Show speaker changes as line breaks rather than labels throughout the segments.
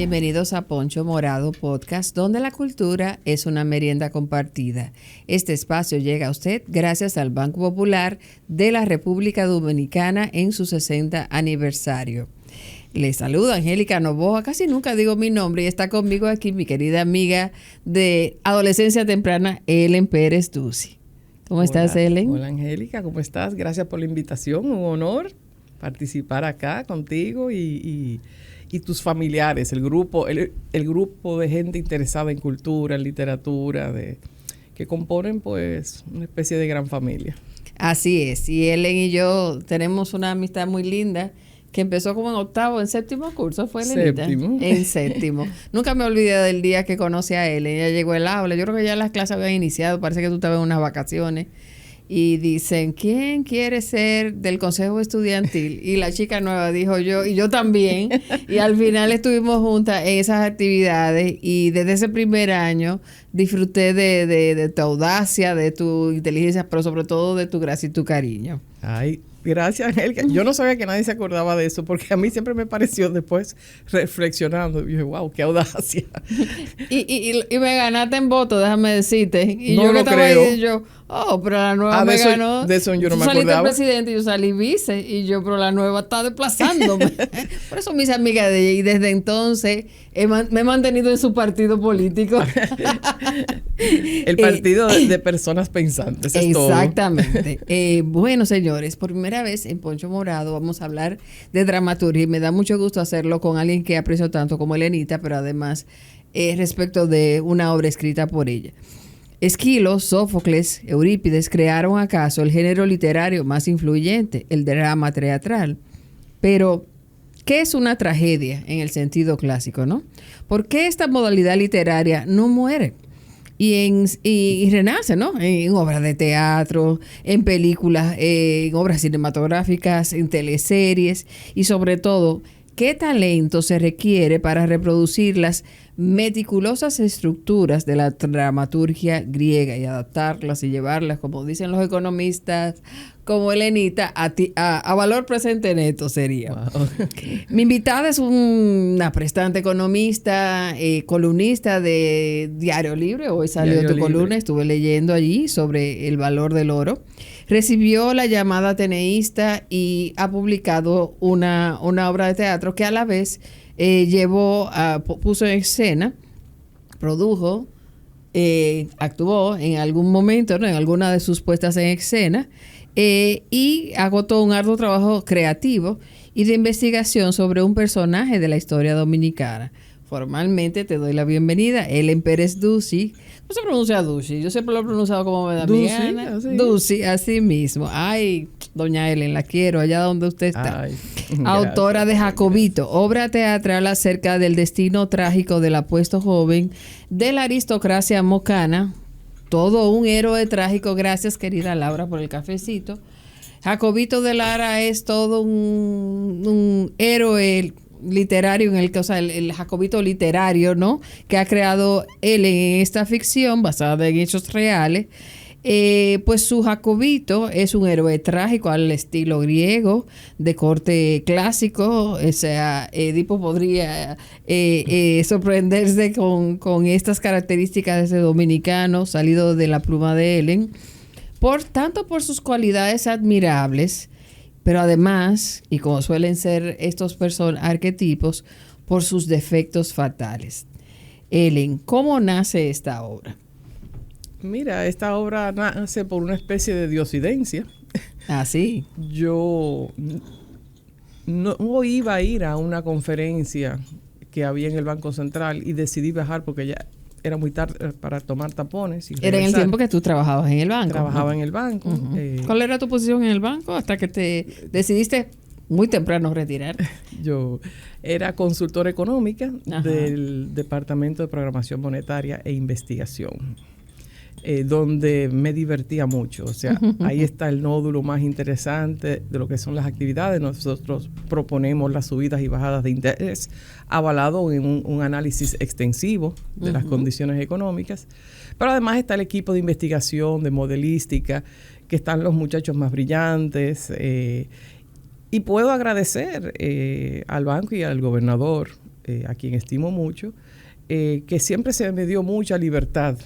Bienvenidos a Poncho Morado Podcast, donde la cultura es una merienda compartida. Este espacio llega a usted gracias al Banco Popular de la República Dominicana en su 60 aniversario. Les saludo Angélica Novoa, casi nunca digo mi nombre, y está conmigo aquí mi querida amiga de adolescencia temprana, Ellen Pérez Ducey. ¿Cómo estás, Ellen?
Hola, Angélica, ¿cómo estás? Gracias por la invitación, un honor participar acá contigo y tus familiares, el grupo de gente interesada en cultura, en literatura, que componen pues una especie de gran familia.
Así es, y Ellen y yo tenemos una amistad muy linda que empezó como en séptimo curso, ¿fue, Elenita?
Séptimo.
En séptimo. Nunca me olvidé del día que conocí a Ellen. Ella llegó al aula, yo creo que ya las clases habían iniciado, parece que tú estabas en unas vacaciones. Y dicen, ¿quién quiere ser del consejo estudiantil? Y la chica nueva dijo yo, y yo también. Y al final estuvimos juntas en esas actividades y desde ese primer año disfruté de tu audacia, de tu inteligencia, pero sobre todo de tu gracia y tu cariño.
Ay, gracias, Angélica. Yo no sabía que nadie se acordaba de eso, porque a mí siempre me pareció después, reflexionando, y dije, wow, qué audacia.
Y me ganaste en voto, déjame decirte. Y
no
yo que
lo
estaba
creo.
ahí, yo, pero la nueva me ganó.
De eso yo no me
saliste
acordaba.
presidente y yo salí vice, y yo, pero la nueva está desplazándome. Por eso me hice amiga de ella, y desde entonces me he mantenido en su partido político.
El partido de personas pensantes, es
exactamente.
todo.
Bueno, señores, por primera vez en Poncho Morado vamos a hablar de dramaturgia, y me da mucho gusto hacerlo con alguien que aprecio tanto como Elenita, pero además respecto de una obra escrita por ella. Esquilo, Sófocles, Eurípides crearon acaso el género literario más influyente, el drama teatral. Pero, ¿qué es una tragedia en el sentido clásico, no? ¿Por qué esta modalidad literaria no muere? Y renace, ¿no? En obras de teatro, en películas, en obras cinematográficas, en teleseries y sobre todo, ¿qué talento se requiere para reproducir las meticulosas estructuras de la dramaturgia griega y adaptarlas y llevarlas, como dicen los economistas, como Elenita, a valor presente neto sería?
Wow.
Mi invitada es una prestante economista, columnista de Diario Libre. Hoy salió
Diario
tu
Libre.
columna, estuve leyendo allí sobre el valor del oro. Recibió la llamada ateneísta y ha publicado una obra de teatro que a la vez puso en escena, produjo, actuó en algún momento, ¿no?, en alguna de sus puestas en escena, y agotó un arduo trabajo creativo y de investigación sobre un personaje de la historia dominicana. Formalmente te doy la bienvenida, Ellen Pérez Ducey. ¿Cómo se pronuncia Ducey? Yo siempre lo he pronunciado como me da mi gana. Ducey, así mismo. Ay, doña Ellen, la quiero, allá donde usted está.
Ay,
autora de Jacobito, obra teatral acerca del destino trágico del apuesto joven de la aristocracia mocana. Todo un héroe trágico. Gracias, querida Laura, por el cafecito. Jacobito de Lara es todo un héroe literario, el Jacobito literario, ¿no?, que ha creado él en esta ficción basada en hechos reales. Pues su Jacobito es un héroe trágico al estilo griego, de corte clásico. O sea, Edipo podría sorprenderse con estas características de ese dominicano salido de la pluma de Ellen, tanto por sus cualidades admirables, pero además, y como suelen ser estos arquetipos, por sus defectos fatales. Ellen, ¿cómo nace esta obra?
Mira, esta obra nace por una especie de diosidencia.
Ah, sí.
Yo no iba a ir a una conferencia que había en el Banco Central y decidí viajar porque ya era muy tarde para tomar tapones.
Era en el tiempo que tú trabajabas en el banco.
Trabajaba en el banco.
¿Cuál era tu posición en el banco hasta que te decidiste muy temprano retirar?
Yo era consultora económica del Departamento de Programación Monetaria e Investigación, donde me divertía mucho. O sea, ahí está el nódulo más interesante de lo que son las actividades. Nosotros proponemos las subidas y bajadas de interés, avalado en un análisis extensivo de las condiciones económicas. Pero además está el equipo de investigación, de modelística, que están los muchachos más brillantes. Y puedo agradecer al banco y al gobernador a quien estimo mucho, que siempre se me dio mucha libertad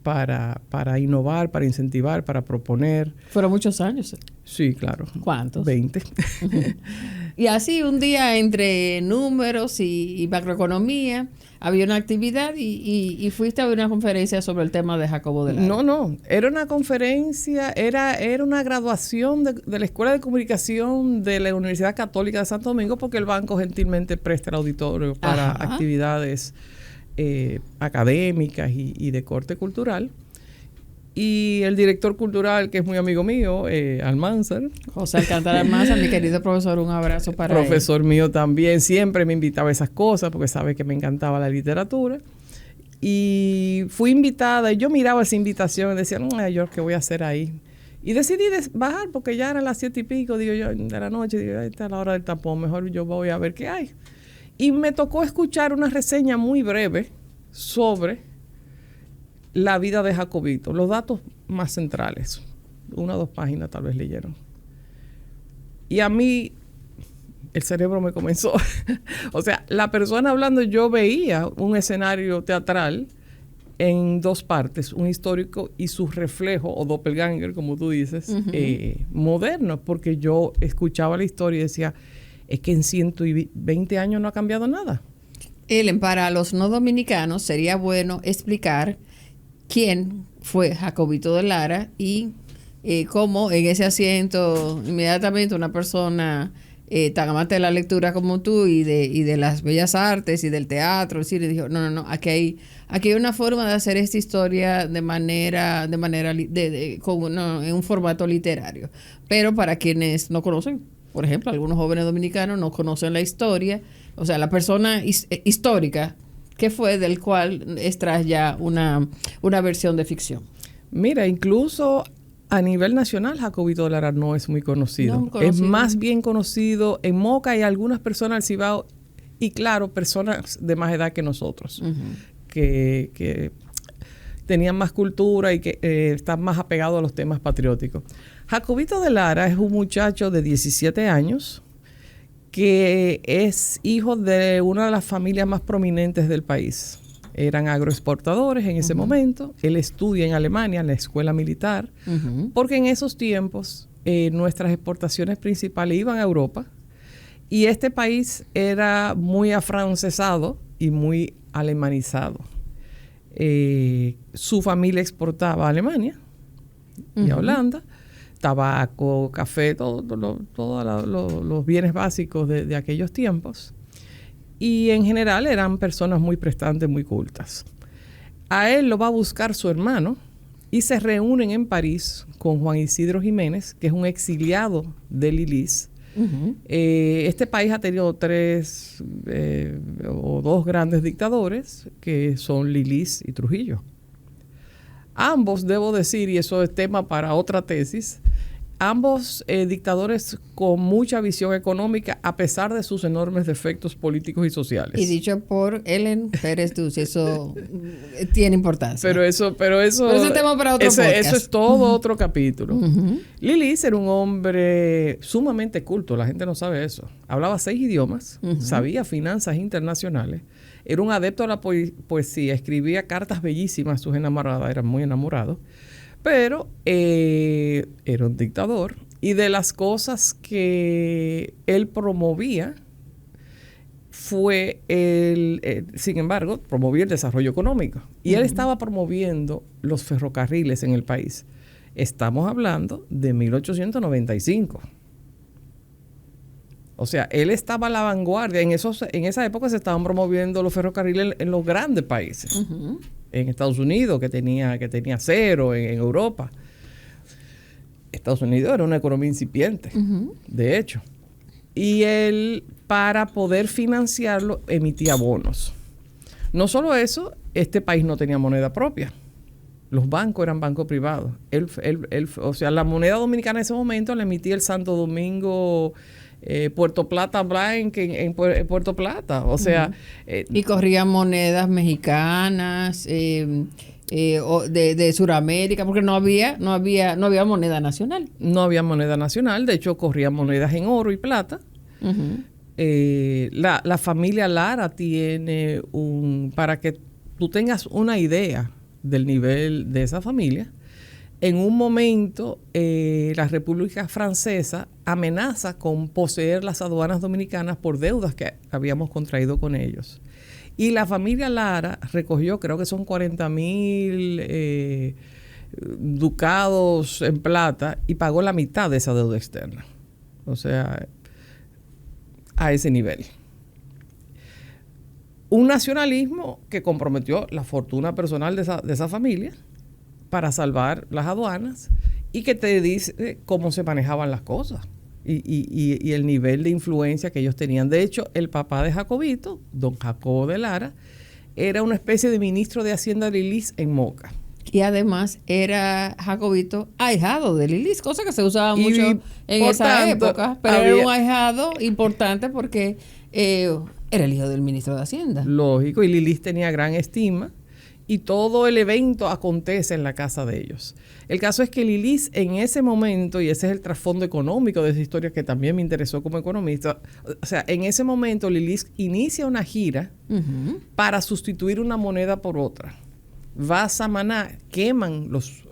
para innovar, para incentivar, para proponer.
Fueron muchos años.
Sí, claro.
¿Cuántos?
20.
Y así un día entre números y macroeconomía había una actividad y fuiste a una conferencia sobre el tema de Jacobo de Lara.
No, era una conferencia, era una graduación de la Escuela de Comunicación de la Universidad Católica de Santo Domingo, porque el banco gentilmente presta el auditorio para actividades académicas y de corte cultural. Y el director cultural, que es muy amigo mío, Almanzar.
José Alcántara Almanzar, mi querido profesor, un abrazo para él.
Profesor mío también, siempre me invitaba a esas cosas porque sabe que me encantaba la literatura. Y fui invitada, y yo miraba esa invitación y decía, no, yo qué voy a hacer ahí. Y decidí bajar porque ya eran las 7:00 y pico, digo yo, de la noche, digo, esta es la hora del tapón, mejor yo voy a ver qué hay. Y me tocó escuchar una reseña muy breve sobre la vida de Jacobito, los datos más centrales, 1 o 2 páginas tal vez leyeron. Y a mí el cerebro me comenzó, o sea, la persona hablando, yo veía un escenario teatral en 2 partes, un histórico y su reflejo, o doppelganger, como tú dices, moderno, porque yo escuchaba la historia y decía, es que en 120 años no ha cambiado nada.
Ellen, para los no dominicanos sería bueno explicar quién fue Jacobito de Lara y cómo en ese asiento inmediatamente una persona tan amante de la lectura como tú y de las bellas artes y del teatro, el cine, dijo, no, aquí hay una forma de hacer esta historia en un formato literario. Pero para quienes no conocen, por ejemplo, algunos jóvenes dominicanos no conocen la historia, o sea, la persona histórica que fue del cual extraes ya una versión de ficción.
Mira, incluso a nivel nacional Jacobito de Lara no es muy conocido. Es más bien conocido en Moca y algunas personas del Cibao y claro, personas de más edad que nosotros, que tenían más cultura y que están más apegados a los temas patrióticos. Jacobito de Lara es un muchacho de 17 años que es hijo de una de las familias más prominentes del país. Eran agroexportadores en ese momento. Él estudia en Alemania, en la escuela militar, porque en esos tiempos nuestras exportaciones principales iban a Europa y este país era muy afrancesado y muy alemanizado. Su familia exportaba a Alemania y a Holanda, tabaco, café, todos los bienes básicos de aquellos tiempos. Y en general eran personas muy prestantes, muy cultas. A él lo va a buscar su hermano y se reúnen en París con Juan Isidro Jiménez, que es un exiliado de Lilis. Este país ha tenido 3 o 2 grandes dictadores, que son Lilis y Trujillo. Ambos, debo decir, y eso es tema para otra tesis, ambos dictadores con mucha visión económica a pesar de sus enormes defectos políticos y sociales.
Y dicho por Ellen Pérez Duce, eso tiene importancia.
Pero eso es tema para otro podcast. Eso es todo otro capítulo. Lilis era un hombre sumamente culto, la gente no sabe eso. Hablaba 6 idiomas, sabía finanzas internacionales, era un adepto a la poesía, escribía cartas bellísimas a sus enamoradas, eran muy enamorados. Pero era un dictador y de las cosas que él promovía fue, sin embargo, promovía el desarrollo económico. Y él estaba promoviendo los ferrocarriles en el país. Estamos hablando de 1895. O sea, él estaba a la vanguardia. En esa época se estaban promoviendo los ferrocarriles en los grandes países. En Estados Unidos, que tenía acero, en Europa. Estados Unidos era una economía incipiente, de hecho. Y él, para poder financiarlo, emitía bonos. No solo eso, este país no tenía moneda propia. Los bancos eran bancos privados. O sea, la moneda dominicana en ese momento la emitía el Santo Domingo Puerto Plata Bank en Puerto Plata, o sea,
y corrían monedas mexicanas de Sudamérica, porque no había moneda nacional.
No había moneda nacional, de hecho corrían monedas en oro y plata. la familia Lara tiene para que tú tengas una idea del nivel de esa familia, en un momento la República Francesa amenaza con poseer las aduanas dominicanas por deudas que habíamos contraído con ellos. Y la familia Lara recogió, creo que son 40,000 ducados en plata y pagó la mitad de esa deuda externa. O sea, a ese nivel. Un nacionalismo que comprometió la fortuna personal de esa familia para salvar las aduanas y que te dice cómo se manejaban las cosas y el nivel de influencia que ellos tenían. De hecho, el papá de Jacobito, don Jacobo de Lara, era una especie de ministro de Hacienda de Lilis en Moca.
Y además era Jacobito ahijado de Lilis, cosa que se usaba mucho en esa época, pero era un ahijado importante porque era el hijo del ministro de Hacienda.
Lógico, y Lilis tenía gran estima y todo el evento acontece en la casa de ellos. El caso es que Lilis en ese momento, y ese es el trasfondo económico de esa historia que también me interesó como economista, o sea, en ese momento Lilis inicia una gira para sustituir una moneda por otra. Va a Samaná, queman los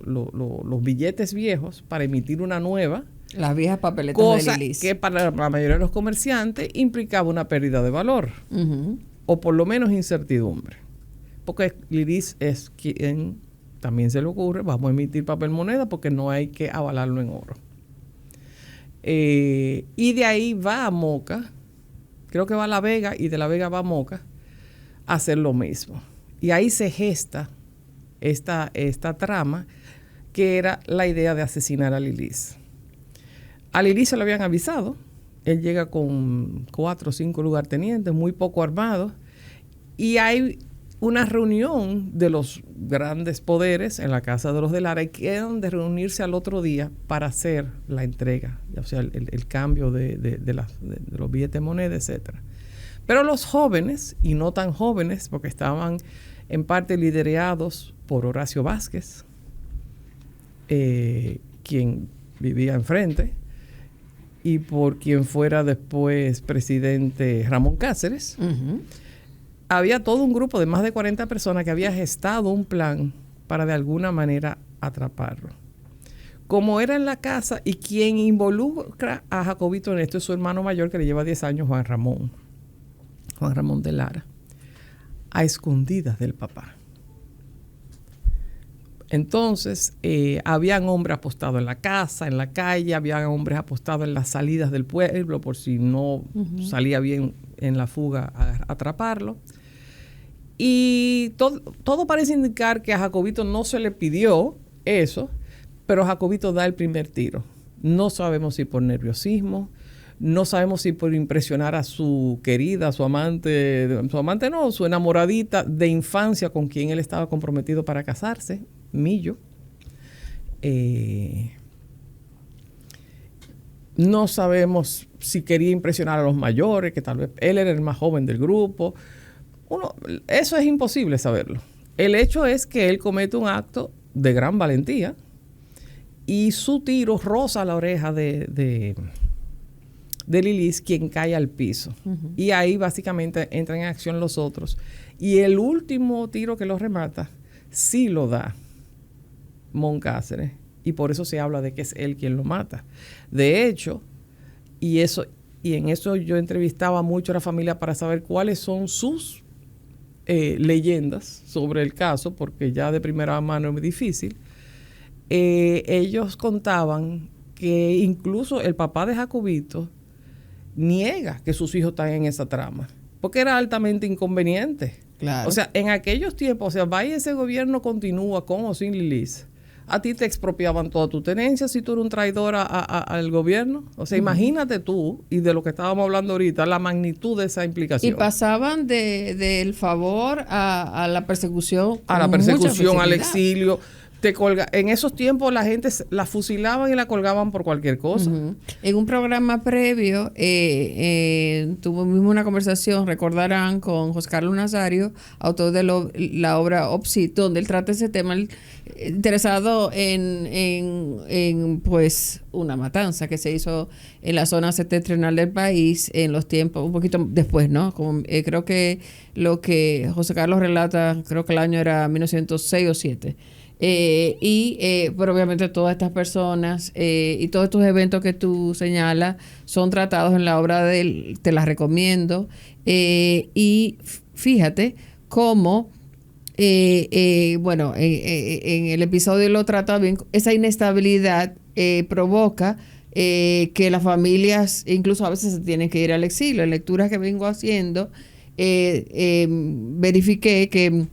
billetes viejos para emitir una nueva.
Las viejas papeletas
cosa
de Lilis.
Que para la mayoría de los comerciantes implicaba una pérdida de valor. O por lo menos incertidumbre. Porque Lilis es quien también se le ocurre, vamos a emitir papel moneda porque no hay que avalarlo en oro. Y de ahí va a Moca, creo que va a La Vega y de La Vega va a Moca a hacer lo mismo. Y ahí se gesta esta trama que era la idea de asesinar a Lilis. A Lilis se lo habían avisado, él llega con 4 o 5 lugartenientes, muy poco armados, y hay una reunión de los grandes poderes en la casa de los de Lara y quedan de reunirse al otro día para hacer la entrega, o sea, el cambio de los billetes de moneda, etc. Pero los jóvenes, y no tan jóvenes, porque estaban en parte liderados por Horacio Vázquez, quien vivía enfrente, y por quien fuera después presidente Ramón Cáceres. Había todo un grupo de más de 40 personas que había gestado un plan para de alguna manera atraparlo. Como era en la casa, y quien involucra a Jacobito en esto es su hermano mayor que le lleva 10 años, Juan Ramón de Lara, a escondidas del papá. Entonces, habían hombres apostados en la casa, en la calle, habían hombres apostados en las salidas del pueblo por si no salía bien en la fuga a atraparlo. Y todo parece indicar que a Jacobito no se le pidió eso, pero Jacobito da el primer tiro. No sabemos si por nerviosismo, no sabemos si por impresionar a su querida, su enamoradita de infancia con quien él estaba comprometido para casarse, Millo. No sabemos si quería impresionar a los mayores, que tal vez él era el más joven del grupo. Eso es imposible saberlo. El hecho es que él comete un acto de gran valentía y su tiro roza la oreja de Lilis, quien cae al piso. Y ahí básicamente entran en acción los otros. Y el último tiro que lo remata sí lo da Moncáceres, y por eso se habla de que es él quien lo mata. De hecho, y en eso yo entrevistaba mucho a la familia para saber cuáles son sus leyendas sobre el caso, porque ya de primera mano es muy difícil. Ellos contaban que incluso el papá de Jacobito niega que sus hijos están en esa trama, porque era altamente inconveniente.
Claro.
O sea, en aquellos tiempos, o sea, vaya, ese gobierno continúa con o sin Lilis. A ti te expropiaban toda tu tenencia si tú eres un traidor al gobierno. O sea, imagínate tú, y de lo que estábamos hablando ahorita, la magnitud de esa implicación.
Y pasaban del favor a la persecución.
A la persecución, al exilio. En esos tiempos la gente la fusilaban y la colgaban por cualquier cosa.
En un programa previo tuvimos una conversación, recordarán, con José Carlos Nazario, autor de la obra Opsit, donde él trata ese tema, interesado en pues una matanza que se hizo en la zona septentrional del país en los tiempos, un poquito después, ¿no? Como, creo que lo que José Carlos relata, creo que el año era 1906 o 7. Pero obviamente todas estas personas y todos estos eventos que tú señalas son tratados en la obra de él, te las recomiendo. Y fíjate cómo, en el episodio lo trata bien, esa inestabilidad provoca que las familias incluso a veces se tienen que ir al exilio. En lecturas que vengo haciendo, verifiqué que,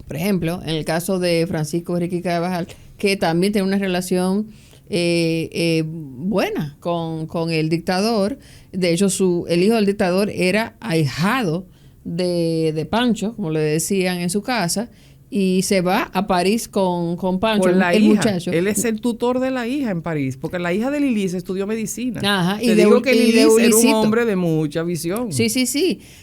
por ejemplo, en el caso de Francisco Enrique Carvajal, que también tiene una relación buena con el dictador. De hecho, el hijo del dictador era ahijado de Pancho, como le decían en su casa, y se va a París con Pancho,
el
muchacho.
Él es el tutor de la hija en París, porque la hija de Lilis estudió medicina.
Ajá,
Te digo que Lilis era un hombre de mucha visión.
Sí.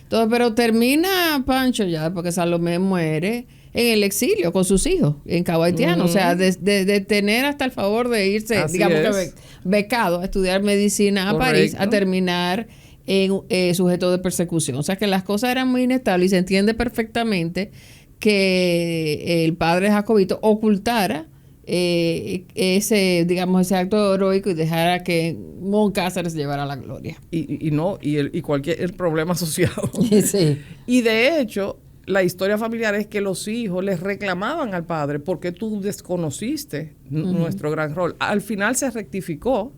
Entonces, pero termina Pancho ya, porque Salomé muere en el exilio con sus hijos, en Cabo Haitiano. O sea, de tener hasta el favor de irse,
Así
digamos
es.
que becado a estudiar medicina a París, a terminar en sujeto de persecución. O sea, que las cosas eran muy inestables y se entiende perfectamente que el padre Jacobito ocultara ese acto heroico y dejara que Moncácer se llevara la gloria.
Y cualquier problema asociado.
Sí.
Y de hecho, la historia familiar es que los hijos les reclamaban al padre porque tú desconociste nuestro gran rol. Al final se rectificó.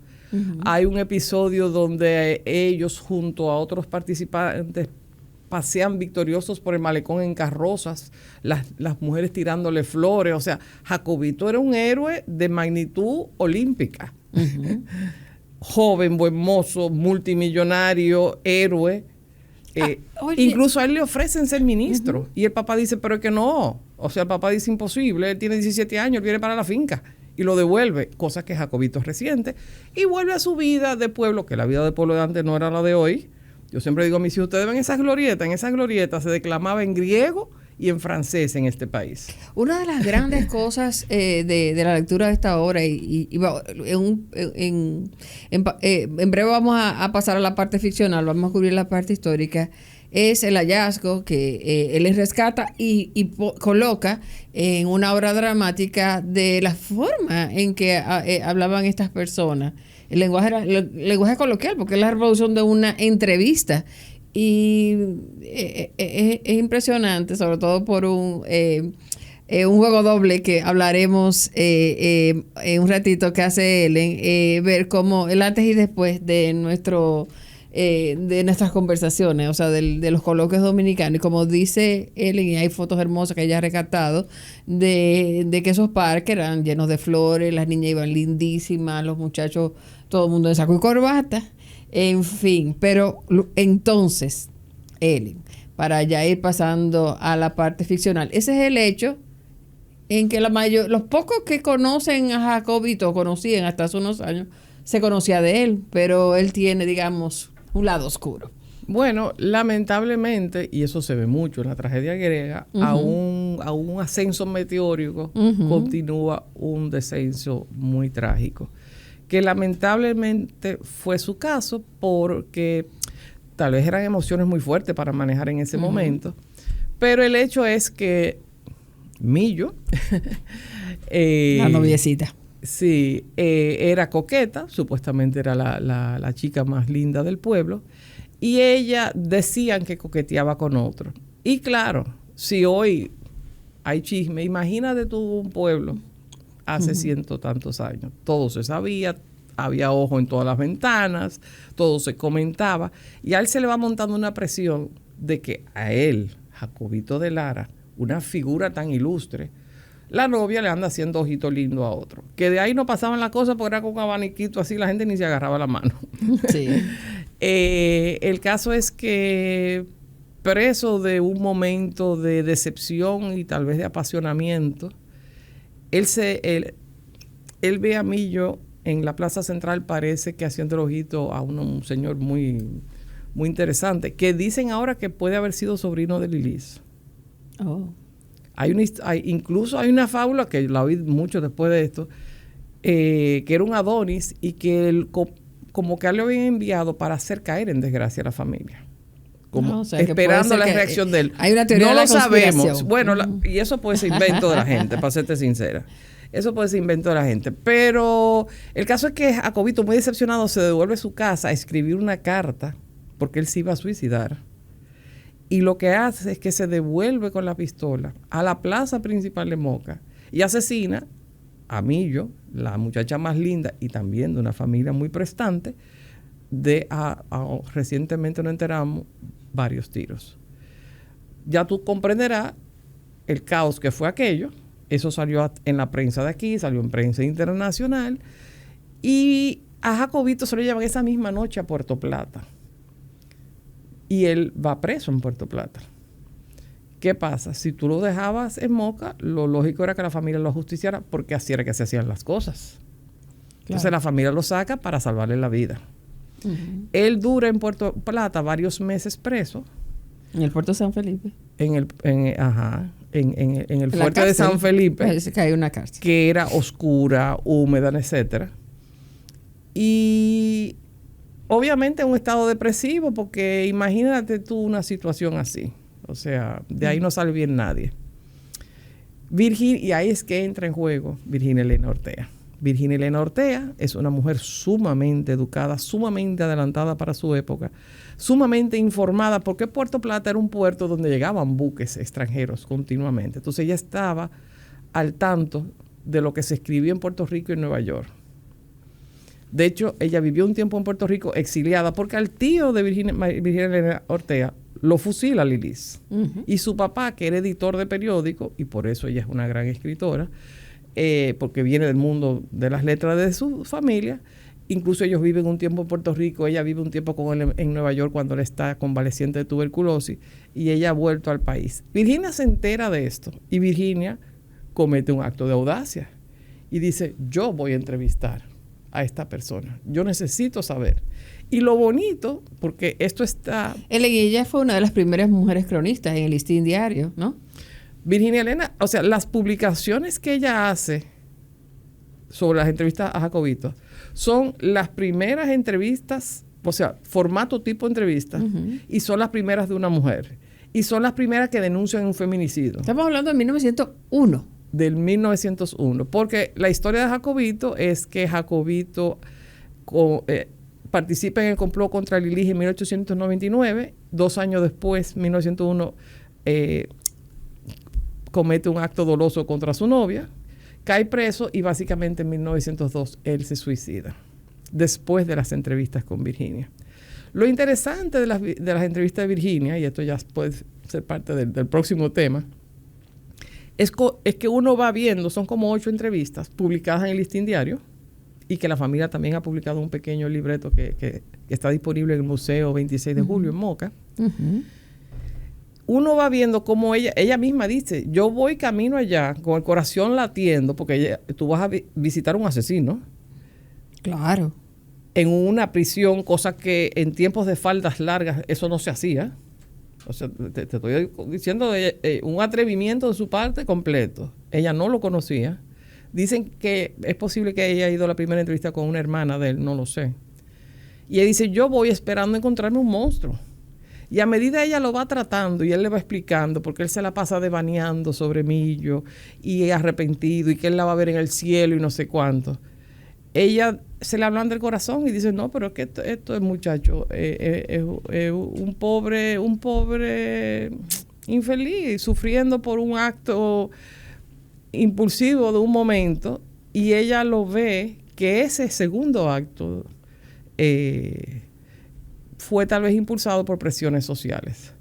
Hay un episodio donde ellos junto a otros participantes pasean victoriosos por el malecón en carrozas, las mujeres tirándole flores. O sea, Jacobito era un héroe de magnitud olímpica. Joven, buen mozo, multimillonario, héroe. Incluso a él le ofrecen ser ministro. Y el papá dice, pero es que no. O sea, el papá dice imposible. Él tiene 17 años, él viene para la finca. Y lo devuelve, cosa que Jacobito resiente. Y vuelve a su vida de pueblo, que la vida de pueblo de antes no era la de hoy. Yo siempre digo a mis hijos, ustedes ven esas glorietas, en esas glorietas se declamaba en griego y en francés en este país.
Una de las grandes cosas de la lectura de esta obra, en breve vamos a pasar a la parte ficcional, vamos a cubrir la parte histórica, es el hallazgo que él les rescata y coloca en una obra dramática de la forma en que hablaban estas personas. El lenguaje coloquial, porque es la reproducción de una entrevista. Y es impresionante, sobre todo por un juego doble que hablaremos en un ratito que hace Ellen, ver cómo el antes y después de nuestras conversaciones, o sea, de los coloquios dominicanos. Y como dice Ellen, y hay fotos hermosas que ella ha rescatado, de que esos parques eran llenos de flores, las niñas iban lindísimas, los muchachos, todo el mundo de saco y corbata, en fin. Pero entonces, Ellen, para ya ir pasando a la parte ficcional, ese es el hecho en que los pocos que conocen a Jacobito, conocían hasta hace unos años, se conocía de él, pero él tiene, digamos, un lado oscuro.
Bueno, lamentablemente, y eso se ve mucho en la tragedia griega, a un ascenso meteórico continúa un descenso muy trágico, que lamentablemente fue su caso porque tal vez eran emociones muy fuertes para manejar en ese momento, pero el hecho es que Millo,
la noviecita,
sí, era coqueta, supuestamente era la chica más linda del pueblo, y ella decían que coqueteaba con otro. Y claro, si hoy hay chisme, imagínate tú un pueblo hace ciento tantos años, todo se sabía, había ojo en todas las ventanas, todo se comentaba, y a él se le va montando una presión de que a él, Jacobito de Lara, una figura tan ilustre, la novia le anda haciendo ojito lindo a otro. Que de ahí no pasaban las cosas porque era con un abaniquito así, la gente ni se agarraba la mano.
Sí.
El caso es que, preso de un momento de decepción y tal vez de apasionamiento, él ve a Millo en la Plaza Central, parece que haciendo el ojito a un señor muy, muy interesante, que dicen ahora que puede haber sido sobrino de Lilis.
Oh.
Incluso hay una fábula, que la oí mucho después de esto, que era un Adonis y que él, como que le habían enviado para hacer caer en desgracia a la familia. Como esperando la reacción de él.
Hay una teoría
no
de la
lo sabemos.
conspiración.
Bueno, y eso puede ser invento de la gente, para serte sincera. Eso puede ser invento de la gente. Pero el caso es que Jacobito, muy decepcionado, se devuelve a su casa a escribir una carta porque él se iba a suicidar. Y lo que hace es que se devuelve con la pistola a la plaza principal de Moca y asesina a Millo, la muchacha más linda y también de una familia muy prestante, recientemente nos enteramos, varios tiros. Ya tú comprenderás el caos que fue aquello. Eso salió en la prensa de aquí, salió en prensa internacional, y a Jacobito se lo llevan esa misma noche a Puerto Plata. Y él va preso en Puerto Plata. ¿Qué pasa? Si tú lo dejabas en Moca, lo lógico era que la familia lo ajusticiara, porque así era que se hacían las cosas. Claro. Entonces la familia lo saca para salvarle la vida. Uh-huh. Él dura en Puerto Plata varios meses preso.
¿En el puerto de San Felipe?
En el fuerte de San Felipe.
Parece que hay una cárcel.
Que era oscura, húmeda, etcétera. Y obviamente en un estado depresivo, porque imagínate tú una situación así. O sea, de ahí no sale bien nadie. Y ahí es que entra en juego Virginia Elena Ortea. Virginia Elena Ortea es una mujer sumamente educada, sumamente adelantada para su época, sumamente informada, porque Puerto Plata era un puerto donde llegaban buques extranjeros continuamente. Entonces ella estaba al tanto de lo que se escribía en Puerto Rico y en Nueva York. De hecho, ella vivió un tiempo en Puerto Rico exiliada, porque al tío de Virginia Elena Ortea lo fusila Lilis. Uh-huh. Y su papá, que era editor de periódico, y por eso ella es una gran escritora, porque viene del mundo de las letras de su familia. Incluso ellos viven un tiempo en Puerto Rico, ella vive un tiempo con él en Nueva York cuando él está convaleciente de tuberculosis, y ella ha vuelto al país. Virginia se entera de esto y Virginia comete un acto de audacia y dice: yo voy a entrevistar a esta persona, yo necesito saber. Y lo bonito, porque esto está...
Ella fue una de las primeras mujeres cronistas en el Listín Diario, ¿no?
Virginia Elena, o sea, las publicaciones que ella hace sobre las entrevistas a Jacobito son las primeras entrevistas, o sea, formato tipo entrevista, uh-huh. Y son las primeras de una mujer. Y son las primeras que denuncian un feminicidio.
Estamos hablando de 1901.
Del 1901. Porque la historia de Jacobito es que Jacobito participa en el complot contra Lilis en 1899. 2 años después, 1901, comete un acto doloso contra su novia, cae preso y básicamente en 1902 él se suicida, después de las entrevistas con Virginia. Lo interesante de las entrevistas de Virginia, y esto ya puede ser parte del próximo tema, es que uno va viendo, son como 8 entrevistas publicadas en el Listín Diario, y que la familia también ha publicado un pequeño libreto que está disponible en el Museo 26 de Julio en Moca. Uh-huh. Uno va viendo cómo ella misma dice: yo voy camino allá con el corazón latiendo, porque tú vas a visitar a un asesino.
Claro.
En una prisión, cosa que en tiempos de faldas largas eso no se hacía. O sea, te estoy diciendo un atrevimiento de su parte completo. Ella no lo conocía. Dicen que es posible que ella haya ido a la primera entrevista con una hermana de él, no lo sé. Y ella dice: yo voy esperando encontrarme un monstruo. Y a medida ella lo va tratando y él le va explicando, porque él se la pasa devaneando sobre Millo y arrepentido, y que él la va a ver en el cielo y no sé cuánto. Ella se le hablan del corazón y dice: no, pero es que esto es, muchacho, un pobre infeliz, sufriendo por un acto impulsivo de un momento. Y ella lo ve que ese segundo acto fue tal vez impulsado por presiones sociales.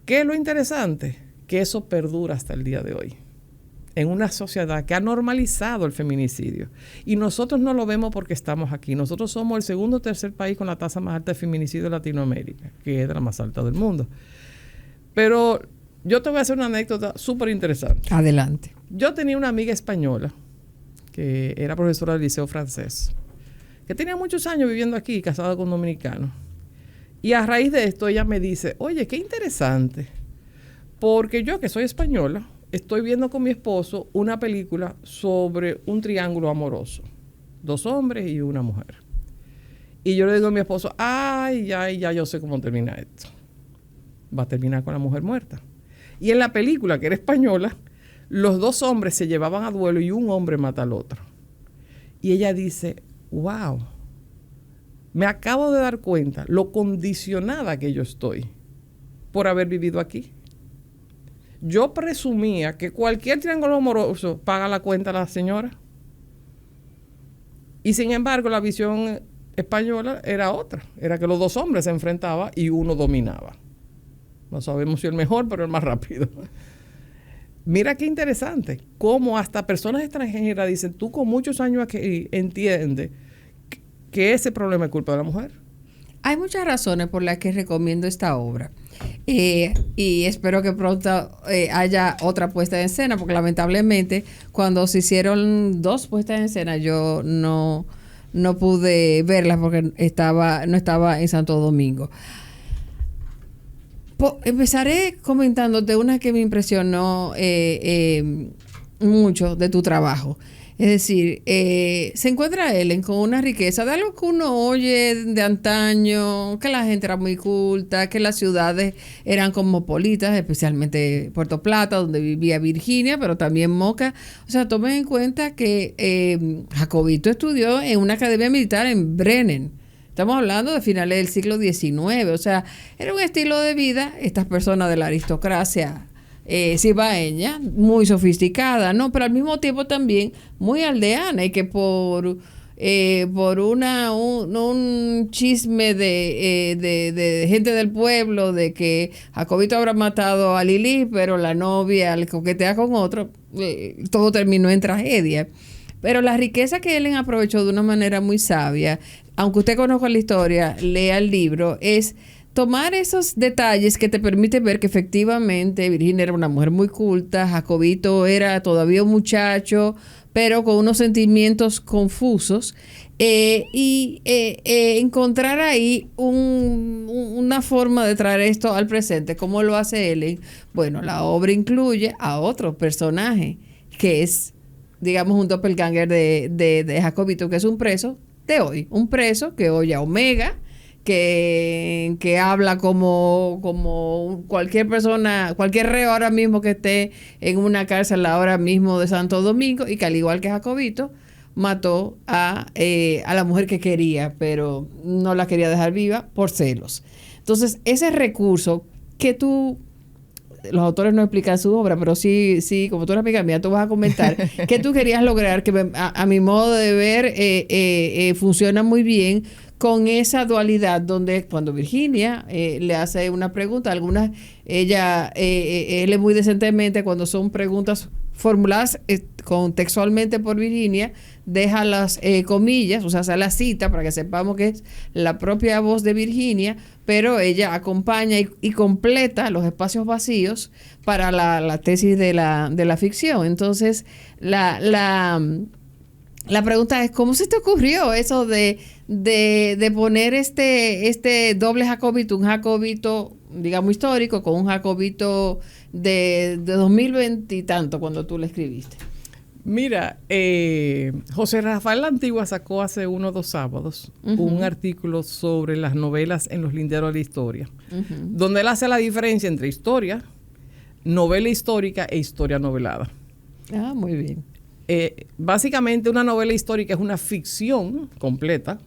¿Qué es lo interesante? Que eso perdura hasta el día de hoy, en una sociedad que ha normalizado el feminicidio. Y nosotros no lo vemos porque estamos aquí. Nosotros somos el segundo o tercer país con la tasa más alta de feminicidio de Latinoamérica, que es de la más alta del mundo. Pero yo te voy a hacer una anécdota súper interesante.
Adelante.
Yo tenía una amiga española que era profesora del Liceo Francés, que tenía muchos años viviendo aquí, casada con dominicanos. Y a raíz de esto ella me dice, oye, qué interesante, porque yo que soy española, estoy viendo con mi esposo una película sobre un triángulo amoroso, 2 hombres y una mujer. Y yo le digo a mi esposo, ay, ya yo sé cómo termina esto. Va a terminar con la mujer muerta. Y en la película, que era española, los 2 hombres se llevaban a duelo y un hombre mata al otro. Y ella dice, wow, me acabo de dar cuenta lo condicionada que yo estoy por haber vivido aquí. Yo presumía que cualquier triángulo amoroso paga la cuenta a la señora. Y sin embargo, la visión española era otra. Era que los 2 hombres se enfrentaban y uno dominaba. No sabemos si el mejor, pero el más rápido. Mira qué interesante. Cómo hasta personas extranjeras dicen, tú con muchos años aquí entiendes que ese problema es culpa de la mujer.
Hay muchas razones por las que recomiendo esta obra. Y espero que pronto haya otra puesta en escena, porque lamentablemente cuando se hicieron 2 puestas en escena yo no pude verlas porque no estaba en Santo Domingo. Empezaré comentándote una que me impresionó mucho de tu trabajo. Es decir, se encuentra Ellen con una riqueza de algo que uno oye de antaño, que la gente era muy culta, que las ciudades eran cosmopolitas, especialmente Puerto Plata, donde vivía Virginia, pero también Moca. O sea, tomen en cuenta que Jacobito estudió en una academia militar en Brennen. Estamos hablando de finales del siglo XIX. O sea, era un estilo de vida, estas personas de la aristocracia cibaeña, muy sofisticada, ¿no? Pero al mismo tiempo también muy aldeana, y que por un chisme de gente del pueblo de que Jacobito habrá matado a Lili, pero la novia le coquetea con otro, todo terminó en tragedia. Pero la riqueza que Ellen aprovechó de una manera muy sabia, aunque usted conozca la historia, lea el libro, es tomar esos detalles que te permiten ver que efectivamente Virginia era una mujer muy culta, Jacobito era todavía un muchacho, pero con unos sentimientos confusos, y encontrar ahí una forma de traer esto al presente. ¿Cómo lo hace Ellen? Bueno, la obra incluye a otro personaje que es, digamos, un doppelganger de Jacobito, que es un preso de hoy, un preso que oye a Omega, que habla como cualquier persona, cualquier reo ahora mismo que esté en una cárcel ahora mismo de Santo Domingo, y que al igual que Jacobito mató a la mujer que quería, pero no la quería dejar viva por celos. Entonces, ese recurso que los autores no explican su obra, pero sí, como tú eres amiga mía, tú vas a comentar que tú querías lograr, que a mi modo de ver funciona muy bien con esa dualidad, donde cuando Virginia le hace una pregunta, él es muy decentemente, cuando son preguntas formuladas contextualmente por Virginia, deja las comillas, o sea, hace la cita para que sepamos que es la propia voz de Virginia, pero ella acompaña y completa los espacios vacíos para la tesis de la ficción. Entonces, la pregunta es, ¿cómo se te ocurrió eso de poner este doble Jacobito, un Jacobito, digamos, histórico, con un Jacobito de 2020 y tanto, cuando tú le escribiste?
Mira, José Rafael La Antigua sacó hace 1 o 2 sábados un artículo sobre las novelas en los linderos de la historia, donde él hace la diferencia entre historia, novela histórica e historia novelada.
Ah, muy bien.
Básicamente una novela histórica es una ficción completa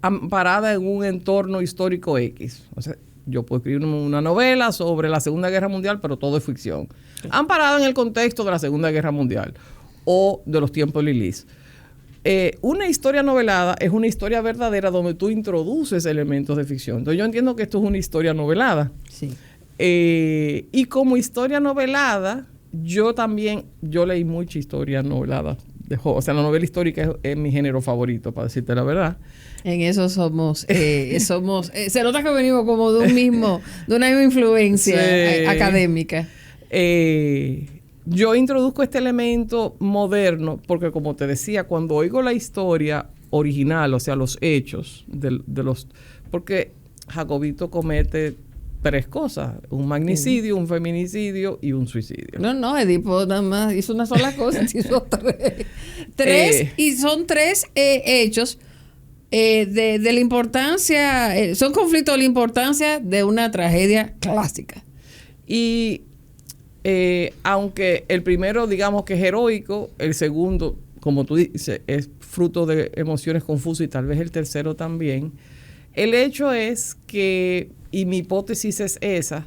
amparada en un entorno histórico X. O sea, yo puedo escribir una novela sobre la Segunda Guerra Mundial, pero todo es ficción. Sí. Amparada en el contexto de la Segunda Guerra Mundial o de los tiempos de Lilis. Una historia novelada es una historia verdadera donde tú introduces elementos de ficción. Entonces yo entiendo que esto es una historia novelada.
Sí.
Y como historia novelada, yo leí mucha historia novelada. O sea, la novela histórica es mi género favorito, para decirte la verdad.
En eso somos, se nota que venimos como de una misma influencia académica.
yo introduzco este elemento moderno porque, como te decía, cuando oigo la historia original, o sea, los hechos de los... Porque Jacobito comete 3 cosas: un magnicidio, un feminicidio y un suicidio.
No, Edipo nada más hizo una sola cosa, hizo 3. Y son 3 hechos de la importancia, son conflictos de la importancia de una tragedia clásica.
Y aunque el primero, digamos que es heroico, el segundo, como tú dices, es fruto de emociones confusas, y tal vez el tercero también. El hecho es que, y mi hipótesis es esa,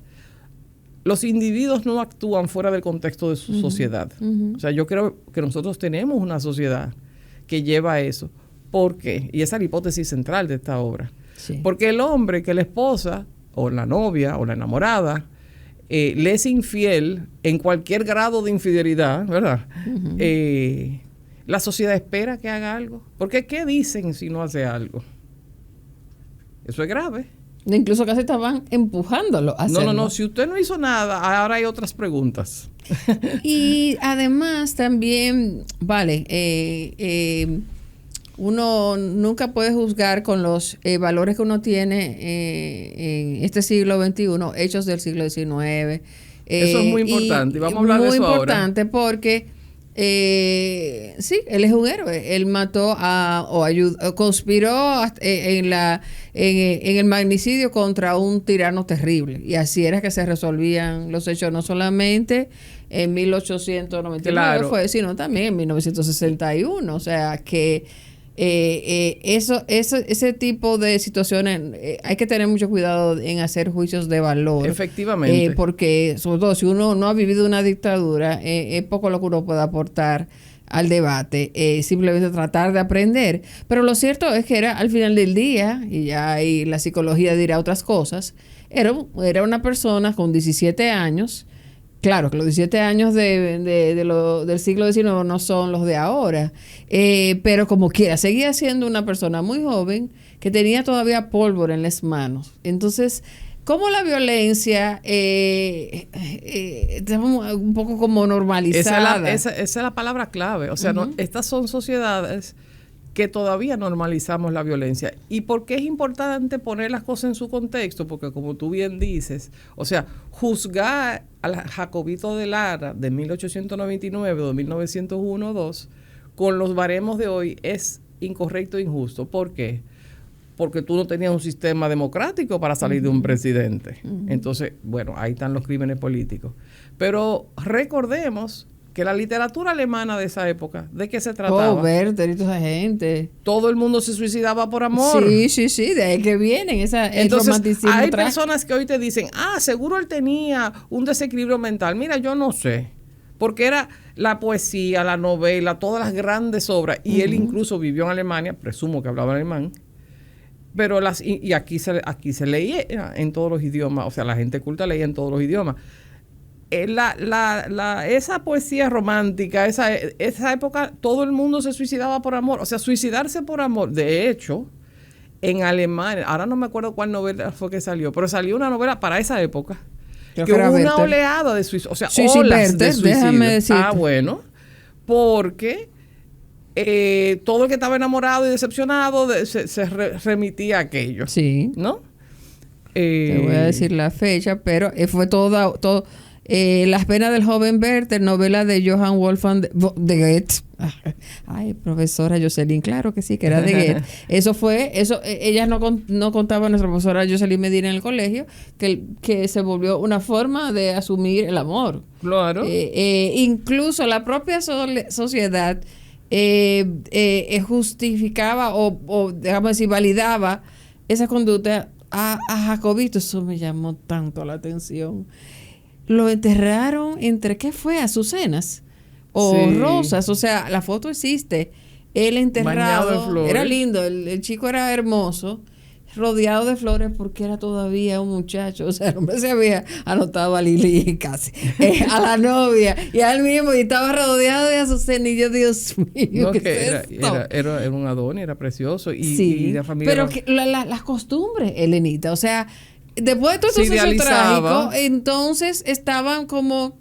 los individuos no actúan fuera del contexto de su sociedad. O sea, yo creo que nosotros tenemos una sociedad que lleva a eso. ¿Por qué? Y esa es la hipótesis central de esta obra. Sí. Porque el hombre que la esposa, o la novia, o la enamorada, le es infiel en cualquier grado de infidelidad, ¿verdad? La sociedad espera que haga algo. Porque ¿qué dicen si no hace algo? Eso es grave.
Incluso casi estaban empujándolo a hacerlo.
No. Si usted no hizo nada, ahora hay otras preguntas.
Y además también, uno nunca puede juzgar con los valores que uno tiene en este siglo XXI, hechos del siglo XIX.
Eso es muy importante. Y vamos a hablar de eso ahora. Muy importante
porque... sí, él es un héroe. Él mató conspiró en el magnicidio contra un tirano terrible. Y así era que se resolvían los hechos, no solamente en 1899 sino también en 1961. O sea que ese tipo de situaciones hay que tener mucho cuidado en hacer juicios de valor.
Efectivamente.
Porque, sobre todo, si uno no ha vivido una dictadura, es poco lo que uno puede aportar al debate, simplemente tratar de aprender. Pero lo cierto es que era, al final del día, y ya ahí la psicología dirá otras cosas, era una persona con 17 años. Claro que los 17 años del siglo XIX no son los de ahora, pero como quiera, seguía siendo una persona muy joven que tenía todavía pólvora en las manos. Entonces, ¿cómo la violencia está un poco como normalizada?
Esa es la palabra clave. O sea, estas son sociedades que todavía normalizamos la violencia. ¿Y por qué es importante poner las cosas en su contexto? Porque, como tú bien dices, o sea, juzgar al Jacobito de Lara de 1899 o de 1901-2 con los baremos de hoy es incorrecto e injusto. ¿Por qué? Porque tú no tenías un sistema democrático para salir de un presidente. Entonces, bueno, ahí están los crímenes políticos. Pero recordemos que la literatura alemana de esa época, ¿de qué se trataba?
Werther y toda esa gente.
Todo el mundo se suicidaba por amor.
Sí, de ahí que vienen el romanticismo.
Hay personas que hoy te dicen, seguro él tenía un desequilibrio mental. Mira, yo no sé. Porque era la poesía, la novela, todas las grandes obras. Y él incluso vivió en Alemania, presumo que hablaba alemán. Pero aquí se leía en todos los idiomas. O sea, la gente culta leía en todos los idiomas. Esa poesía romántica, esa época, todo el mundo se suicidaba por amor. O sea, suicidarse por amor. De hecho, en Alemania, ahora no me acuerdo cuál novela fue que salió, pero salió una novela para esa época. Que hubo una oleada de suicidio. O sea, olas de suicidio.
Déjame decirte.
Bueno, porque todo el que estaba enamorado y decepcionado se remitía a aquello. Sí. ¿No?
Te voy a decir la fecha, pero fue todo Las penas del joven Werther, novela de Johann Wolfgang de Goethe. Ay, profesora Jocelyn, claro que sí, que era de Goethe. Ellas no contaban, nuestra profesora Jocelyn Medina en el colegio, que se volvió una forma de asumir el amor.
Claro.
Incluso la propia sociedad justificaba o digamos así, validaba esa conducta a Jacobito. Eso me llamó tanto la atención. Lo enterraron entre, ¿qué fue? Azucenas o rosas. O sea, la foto existe. Él enterrado. Era lindo. El chico era hermoso, rodeado de flores porque era todavía un muchacho. O sea, el hombre se había anotado a Lili casi, a la novia y a él mismo, y estaba rodeado de azucenas. Y yo, Dios mío,
no, ¿qué es esto? Era un Adonis, era precioso. Y la familia
pero las costumbres, Elenita, o sea, después de todo eso trágico, entonces estaban como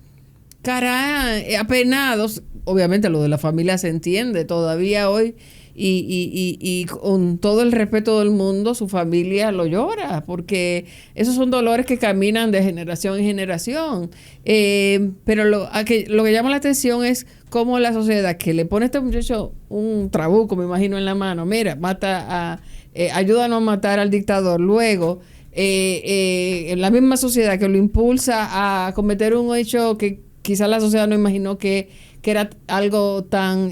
apenados. Obviamente lo de la familia se entiende todavía hoy. Y con todo el respeto del mundo, su familia lo llora, porque esos son dolores que caminan de generación en generación. Pero lo que llama la atención es cómo la sociedad, que le pone a este muchacho un trabuco, me imagino, en la mano, mira, ayúdanos a matar al dictador. Luego, en la misma sociedad que lo impulsa a cometer un hecho que quizás la sociedad no imaginó que era algo tan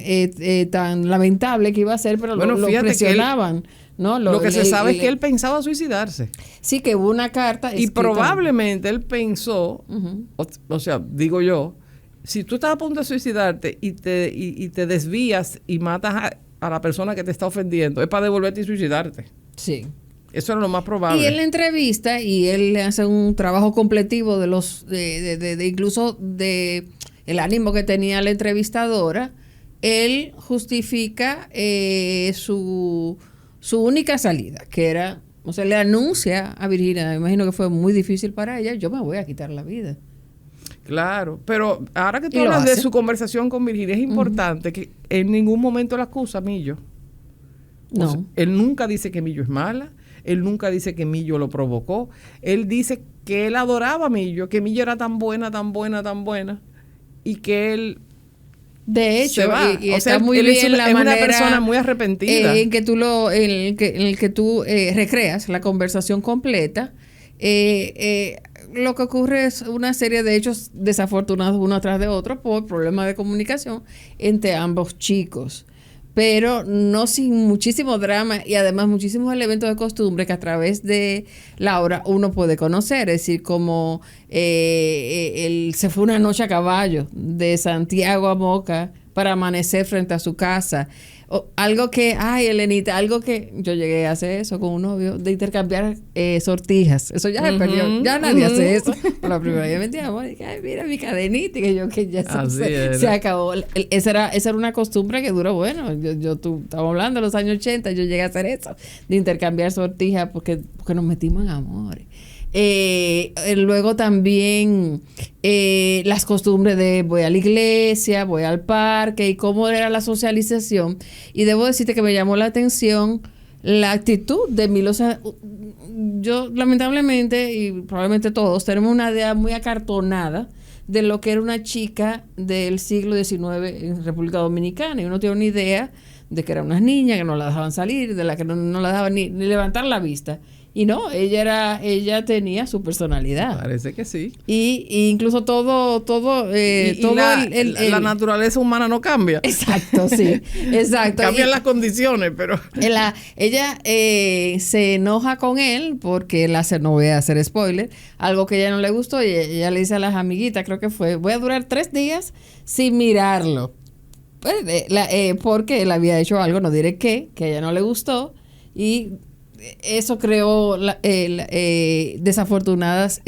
lamentable que iba a ser, pero lo presionaban. ¿No?
Lo que se sabe es que él pensaba suicidarse.
Sí, que hubo una carta escrita.
Y probablemente él pensó, o sea, digo yo, si tú estás a punto de suicidarte y te desvías y matas a la persona que te está ofendiendo, es para devolverte y suicidarte.
Sí.
Eso era lo más probable.
Y él entrevista y él hace un trabajo completivo incluso de el ánimo que tenía la entrevistadora. Él justifica su única salida, que era, o sea, le anuncia a Virginia, me imagino que fue muy difícil para ella, yo me voy a quitar la vida.
Claro, pero ahora que tú hablas de su conversación con Virginia, es importante que en ningún momento la acusa a Millo.
No.
O sea, él nunca dice que Millo es mala, él nunca dice que Millo lo provocó, él dice que él adoraba a Millo, que Millo era tan buena, tan buena, tan buena, y que él
de hecho
se va.
Y está muy bien la manera,
una persona muy arrepentida
en el que tú recreas la conversación completa. Lo que ocurre es una serie de hechos desafortunados uno tras de otro por problemas de comunicación entre ambos chicos, pero no sin muchísimo drama y además muchísimos elementos de costumbre que a través de la obra uno puede conocer. Es decir, como se fue una noche a caballo de Santiago a Moca para amanecer frente a su casa. Algo que, Elenita, algo que yo llegué a hacer eso con un novio, de intercambiar sortijas. Eso ya se perdió, ya nadie hace eso. Por la primera vez mentíamos, dije, ay, mira mi cadenita, que ya se acabó. Esa era una costumbre que duró, bueno, estamos hablando de los años 80, yo llegué a hacer eso, de intercambiar sortijas porque nos metimos en amores. Luego también las costumbres de voy a la iglesia, voy al parque y cómo era la socialización. Y debo decirte que me llamó la atención la actitud de Milo. O sea, yo lamentablemente, y probablemente todos, tenemos una idea muy acartonada de lo que era una chica del siglo XIX en República Dominicana. Y uno tiene una idea de que era una niña, que no la dejaban salir, de la que no la dejaban ni levantar la vista. Y no, ella tenía su personalidad.
Parece que sí.
Y incluso
la naturaleza humana no cambia.
Exacto, sí. Exacto.
Cambian las condiciones, pero
ella se enoja con él porque no voy a hacer spoiler, algo que a ella no le gustó, y ella le dice a las amiguitas, creo que fue, voy a durar 3 días sin mirarlo. Porque él había hecho algo, no diré qué, que a ella no le gustó, y eso creó desafortunadas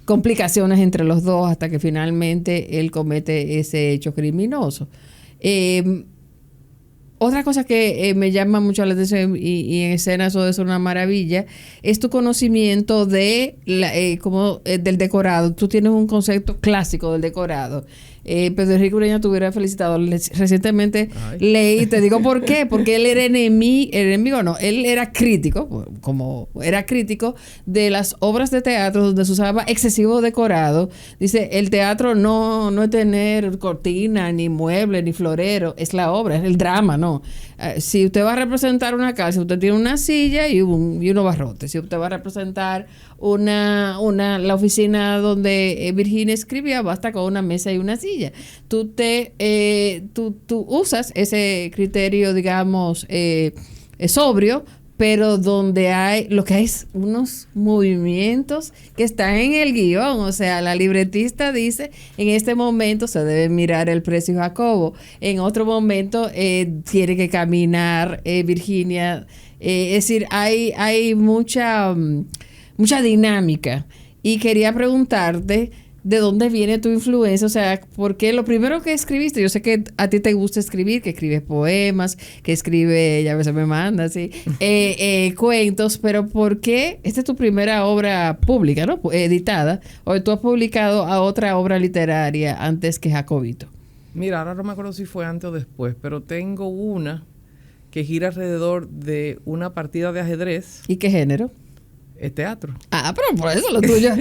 complicaciones entre los dos hasta que finalmente él comete ese hecho criminoso. Otra cosa que me llama mucho la atención y en escena eso es una maravilla, es tu conocimiento de del decorado. Tú tienes un concepto clásico del decorado. Pedro Enrique Ureña te hubiera felicitado. Recientemente leí, te digo por qué, porque él era enemigo no, él era crítico, como era crítico de las obras de teatro donde se usaba excesivo decorado. Dice, el teatro no es tener cortina, ni mueble, ni florero, es la obra, es el drama, ¿no? Si usted va a representar una casa, usted tiene una silla y unos barrotes. Si usted va a representar la oficina donde Virginia escribía, basta con una mesa y una silla. Tú usas ese criterio, digamos, sobrio, pero donde hay unos movimientos que están en el guión. O sea, la libretista dice, en este momento se debe mirar el Precio Jacobo, en otro momento tiene que caminar Virginia. Es decir, hay mucha dinámica. Y quería preguntarte, ¿de dónde viene tu influencia? O sea, porque lo primero que escribiste, yo sé que a ti te gusta escribir, que escribes poemas, que escribe, ya a veces me manda, sí, cuentos, pero ¿por qué? Esta es tu primera obra pública, ¿no? Editada, o tú has publicado a otra obra literaria antes que Jacobito.
Mira, ahora no me acuerdo si fue antes o después, pero tengo una que gira alrededor de una partida de ajedrez.
¿Y qué género?
Es teatro.
Ah, pero por eso lo tuyo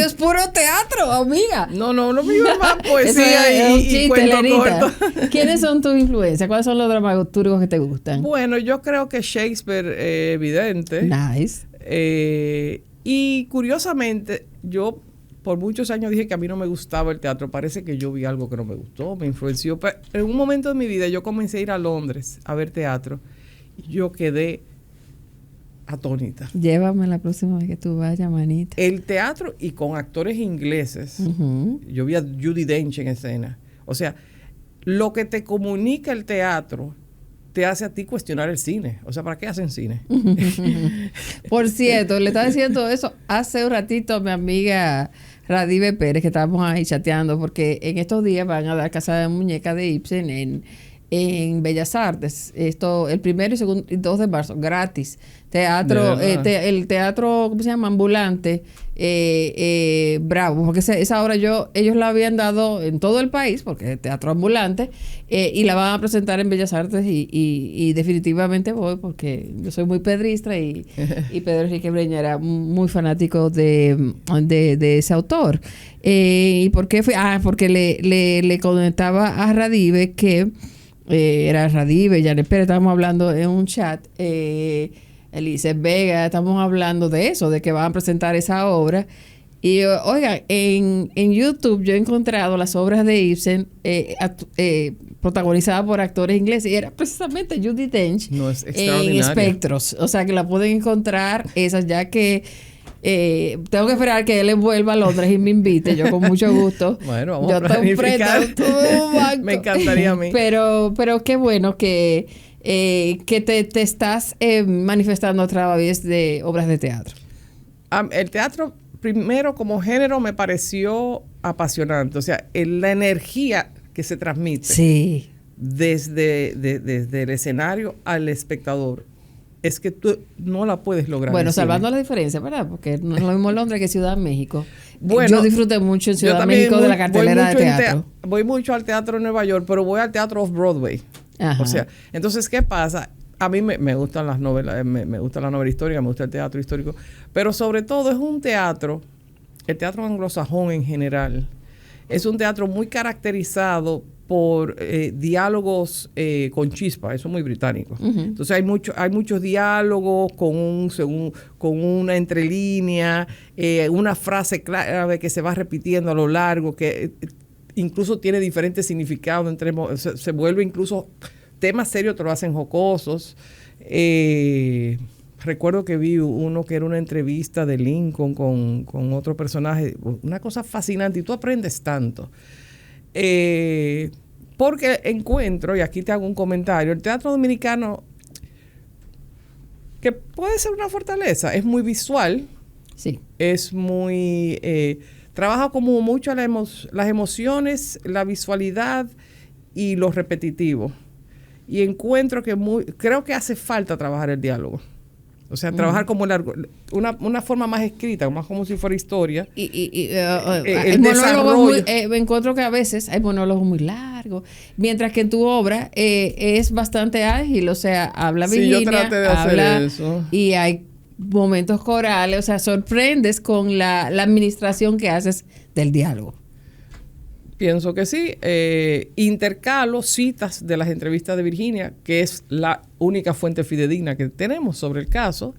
es puro teatro, amiga.
No, lo mío es más poesía y cuento corto.
¿Quiénes son tus influencias? ¿Cuáles son los dramaturgos que te gustan?
Bueno, yo creo que Shakespeare, evidente.
Nice.
Y curiosamente, yo por muchos años dije que a mí no me gustaba el teatro. Parece que yo vi algo que no me gustó, me influenció. Pero en un momento de mi vida yo comencé a ir a Londres a ver teatro. Y yo quedé atónita.
Llévame la próxima vez que tú vayas, manita.
El teatro y con actores ingleses. Yo vi a Judi Dench en escena. O sea, lo que te comunica el teatro te hace a ti cuestionar el cine. O sea, ¿para qué hacen cine?
Por cierto, le estaba diciendo eso hace un ratito a mi amiga Radive Pérez, que estábamos ahí chateando, porque en estos días van a dar Casa de Muñeca de Ibsen en Bellas Artes. Esto, el 1 y 2 y 2 de marzo, gratis. Teatro, el teatro, ¿cómo se llama? Ambulante, Bravo, porque esa obra ellos la habían dado en todo el país, porque es teatro ambulante, y la van a presentar en Bellas Artes y definitivamente voy, porque yo soy muy pedristra y Pedro Enrique Breña era muy fanático de ese autor. ¿Y por qué fue? Porque le comentaba a Radive que era Radive, Janet Pérez, estábamos hablando en un chat, Elise Vega, estamos hablando de eso, de que van a presentar esa obra. Y oigan, en YouTube yo he encontrado las obras de Ibsen protagonizadas por actores ingleses, y era precisamente Judi Dench en Espectros. O sea que la pueden encontrar esas, ya que tengo que esperar que él vuelva a Londres y me invite, yo con mucho gusto.
Bueno, vamos a planificar. Me encantaría a mí.
Pero qué bueno que te estás manifestando a través de obras de teatro.
El teatro, primero como género, me pareció apasionante. O sea, la energía que se transmite desde el escenario al espectador, es que tú no la puedes lograr.
Bueno, salvando la diferencia, ¿verdad? Porque no es lo mismo Londres que Ciudad de México. Bueno, yo disfruté mucho en Ciudad de México de la cartelera de teatro.
Voy mucho al teatro en Nueva York, pero voy al teatro off-Broadway. Ajá. O sea, entonces, ¿qué pasa? A mí me gustan las novelas, me gusta la novela histórica, me gusta el teatro histórico, pero sobre todo es un teatro, el teatro anglosajón en general, es un teatro muy caracterizado por diálogos con chispa, eso es muy británico. Entonces hay muchos diálogos con una entrelínea, una frase clave que se va repitiendo a lo largo, que incluso tiene diferentes significados, se vuelve incluso temas serios, te lo hacen jocosos. Recuerdo que vi uno que era una entrevista de Lincoln con otro personaje, una cosa fascinante, y tú aprendes tanto. Porque encuentro, y aquí te hago un comentario, el teatro dominicano, que puede ser una fortaleza, es muy visual, es muy... trabaja como mucho las emociones, la visualidad y lo repetitivo. Y encuentro que creo que hace falta trabajar el diálogo. O sea, trabajar como una forma más escrita, más como si fuera historia.
El desarrollo. Me encuentro que a veces hay monólogos muy largos, mientras que en tu obra es bastante ágil. O sea, habla Virginia,
yo traté de hacer eso.
Y hay momentos corales. O sea, sorprendes con la administración que haces del diálogo.
Pienso que sí. Intercalo citas de las entrevistas de Virginia, que es la única fuente fidedigna que tenemos sobre el caso,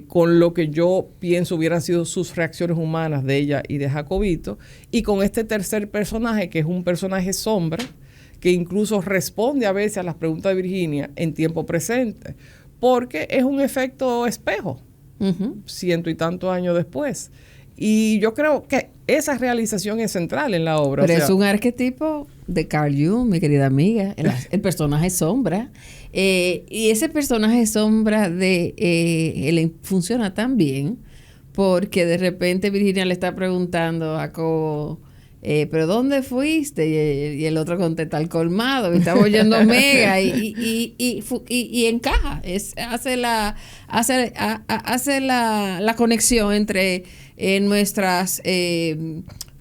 con lo que yo pienso hubieran sido sus reacciones humanas de ella y de Jacobito, y con este tercer personaje, que es un personaje sombra, que incluso responde a veces a las preguntas de Virginia en tiempo presente, porque es un efecto espejo, 100 y tantos años después. Y yo creo que esa realización es central en la obra.
Pero es un arquetipo de Carl Jung, mi querida amiga, el personaje sombra. Y ese personaje sombra funciona tan bien porque de repente Virginia le está preguntando a Jacobo, ¿pero dónde fuiste? Y el otro contesta, al colmado, y estaba oyendo Mega, y encaja, hace la conexión entre nuestras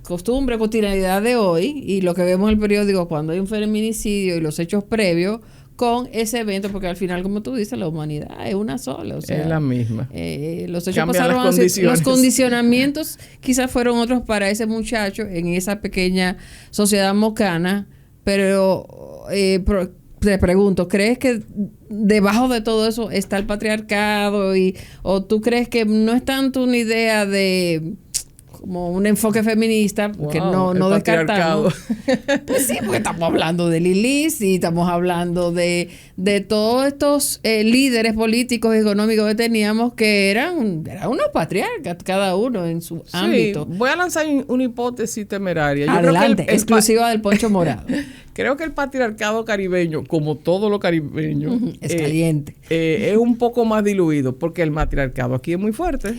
costumbres, cotidianidad de hoy y lo que vemos en el periódico cuando hay un feminicidio y los hechos previos con ese evento, porque al final, como tú dices, la humanidad es una sola. O sea,
es la misma.
Los hechos pasaron, los condicionamientos quizás fueron otros para ese muchacho en esa pequeña sociedad mocana, pero te pregunto, ¿crees que debajo de todo eso está el patriarcado? ¿O tú crees que no es tanto una idea de como un enfoque feminista, que no descartamos? Pues sí, porque estamos hablando de Lilith y estamos hablando de todos estos líderes políticos y económicos que teníamos que eran unos patriarcas, cada uno en su ámbito.
Voy a lanzar una hipótesis temeraria.
Adelante, creo que exclusiva del poncho morado.
Creo que el patriarcado caribeño, como todo lo caribeño,
es caliente.
Es un poco más diluido, porque el matriarcado aquí es muy fuerte.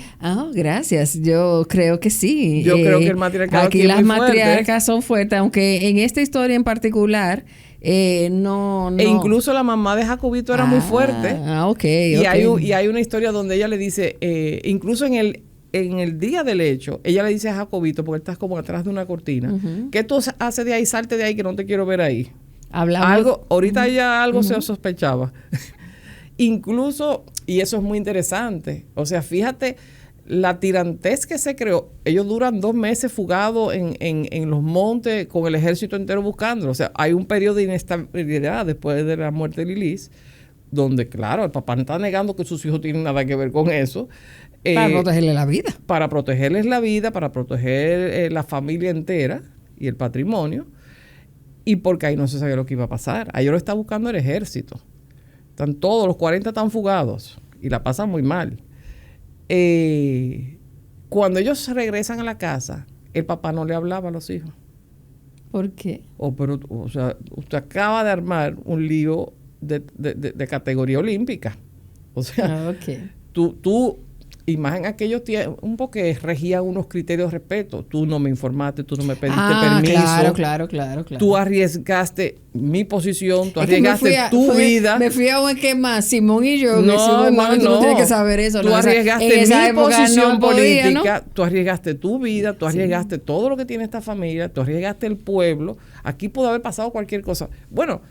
Gracias. Yo creo que sí.
Yo creo que el matriarcado aquí es muy fuerte.
Aquí las matriarcas son fuertes, aunque en esta historia en particular no.
E incluso la mamá de Jacobito era muy fuerte.
Y
hay una historia donde ella le dice, incluso en el día del hecho, ella le dice a Jacobito, porque él está como atrás de una cortina, ¿qué tú haces de ahí? Salte de ahí, que no te quiero ver ahí. Ahorita ya algo se sospechaba. Incluso, y eso es muy interesante, o sea, fíjate la tirantez que se creó. Ellos duran 2 meses fugados en los montes con el ejército entero buscándolo. O sea, hay un periodo de inestabilidad después de la muerte de Lilith, donde, claro, el papá está negando que sus hijos tienen nada que ver con eso.
Para protegerles la vida.
Para protegerles la vida, para proteger la familia entera y el patrimonio. Y porque ahí no se sabía lo que iba a pasar. Ahí lo está buscando el ejército. Están todos, los 40 están fugados y la pasan muy mal. Cuando ellos regresan a la casa, el papá no le hablaba a los hijos.
¿Por qué?
O sea, usted acaba de armar un lío de categoría olímpica. O sea, tú imagen aquellos tiempos que regían unos criterios de respeto. Tú no me informaste, tú no me pediste permiso.
Claro.
Tú arriesgaste mi posición, tú arriesgaste tu vida.
Me fui a un esquema, Simón y yo.
No.
Tú no tienes que saber eso.
Tú arriesgaste mi posición política,
¿no?
tú arriesgaste tu vida, tú arriesgaste todo lo que tiene esta familia, tú arriesgaste el pueblo. Aquí pudo haber pasado cualquier cosa. Bueno,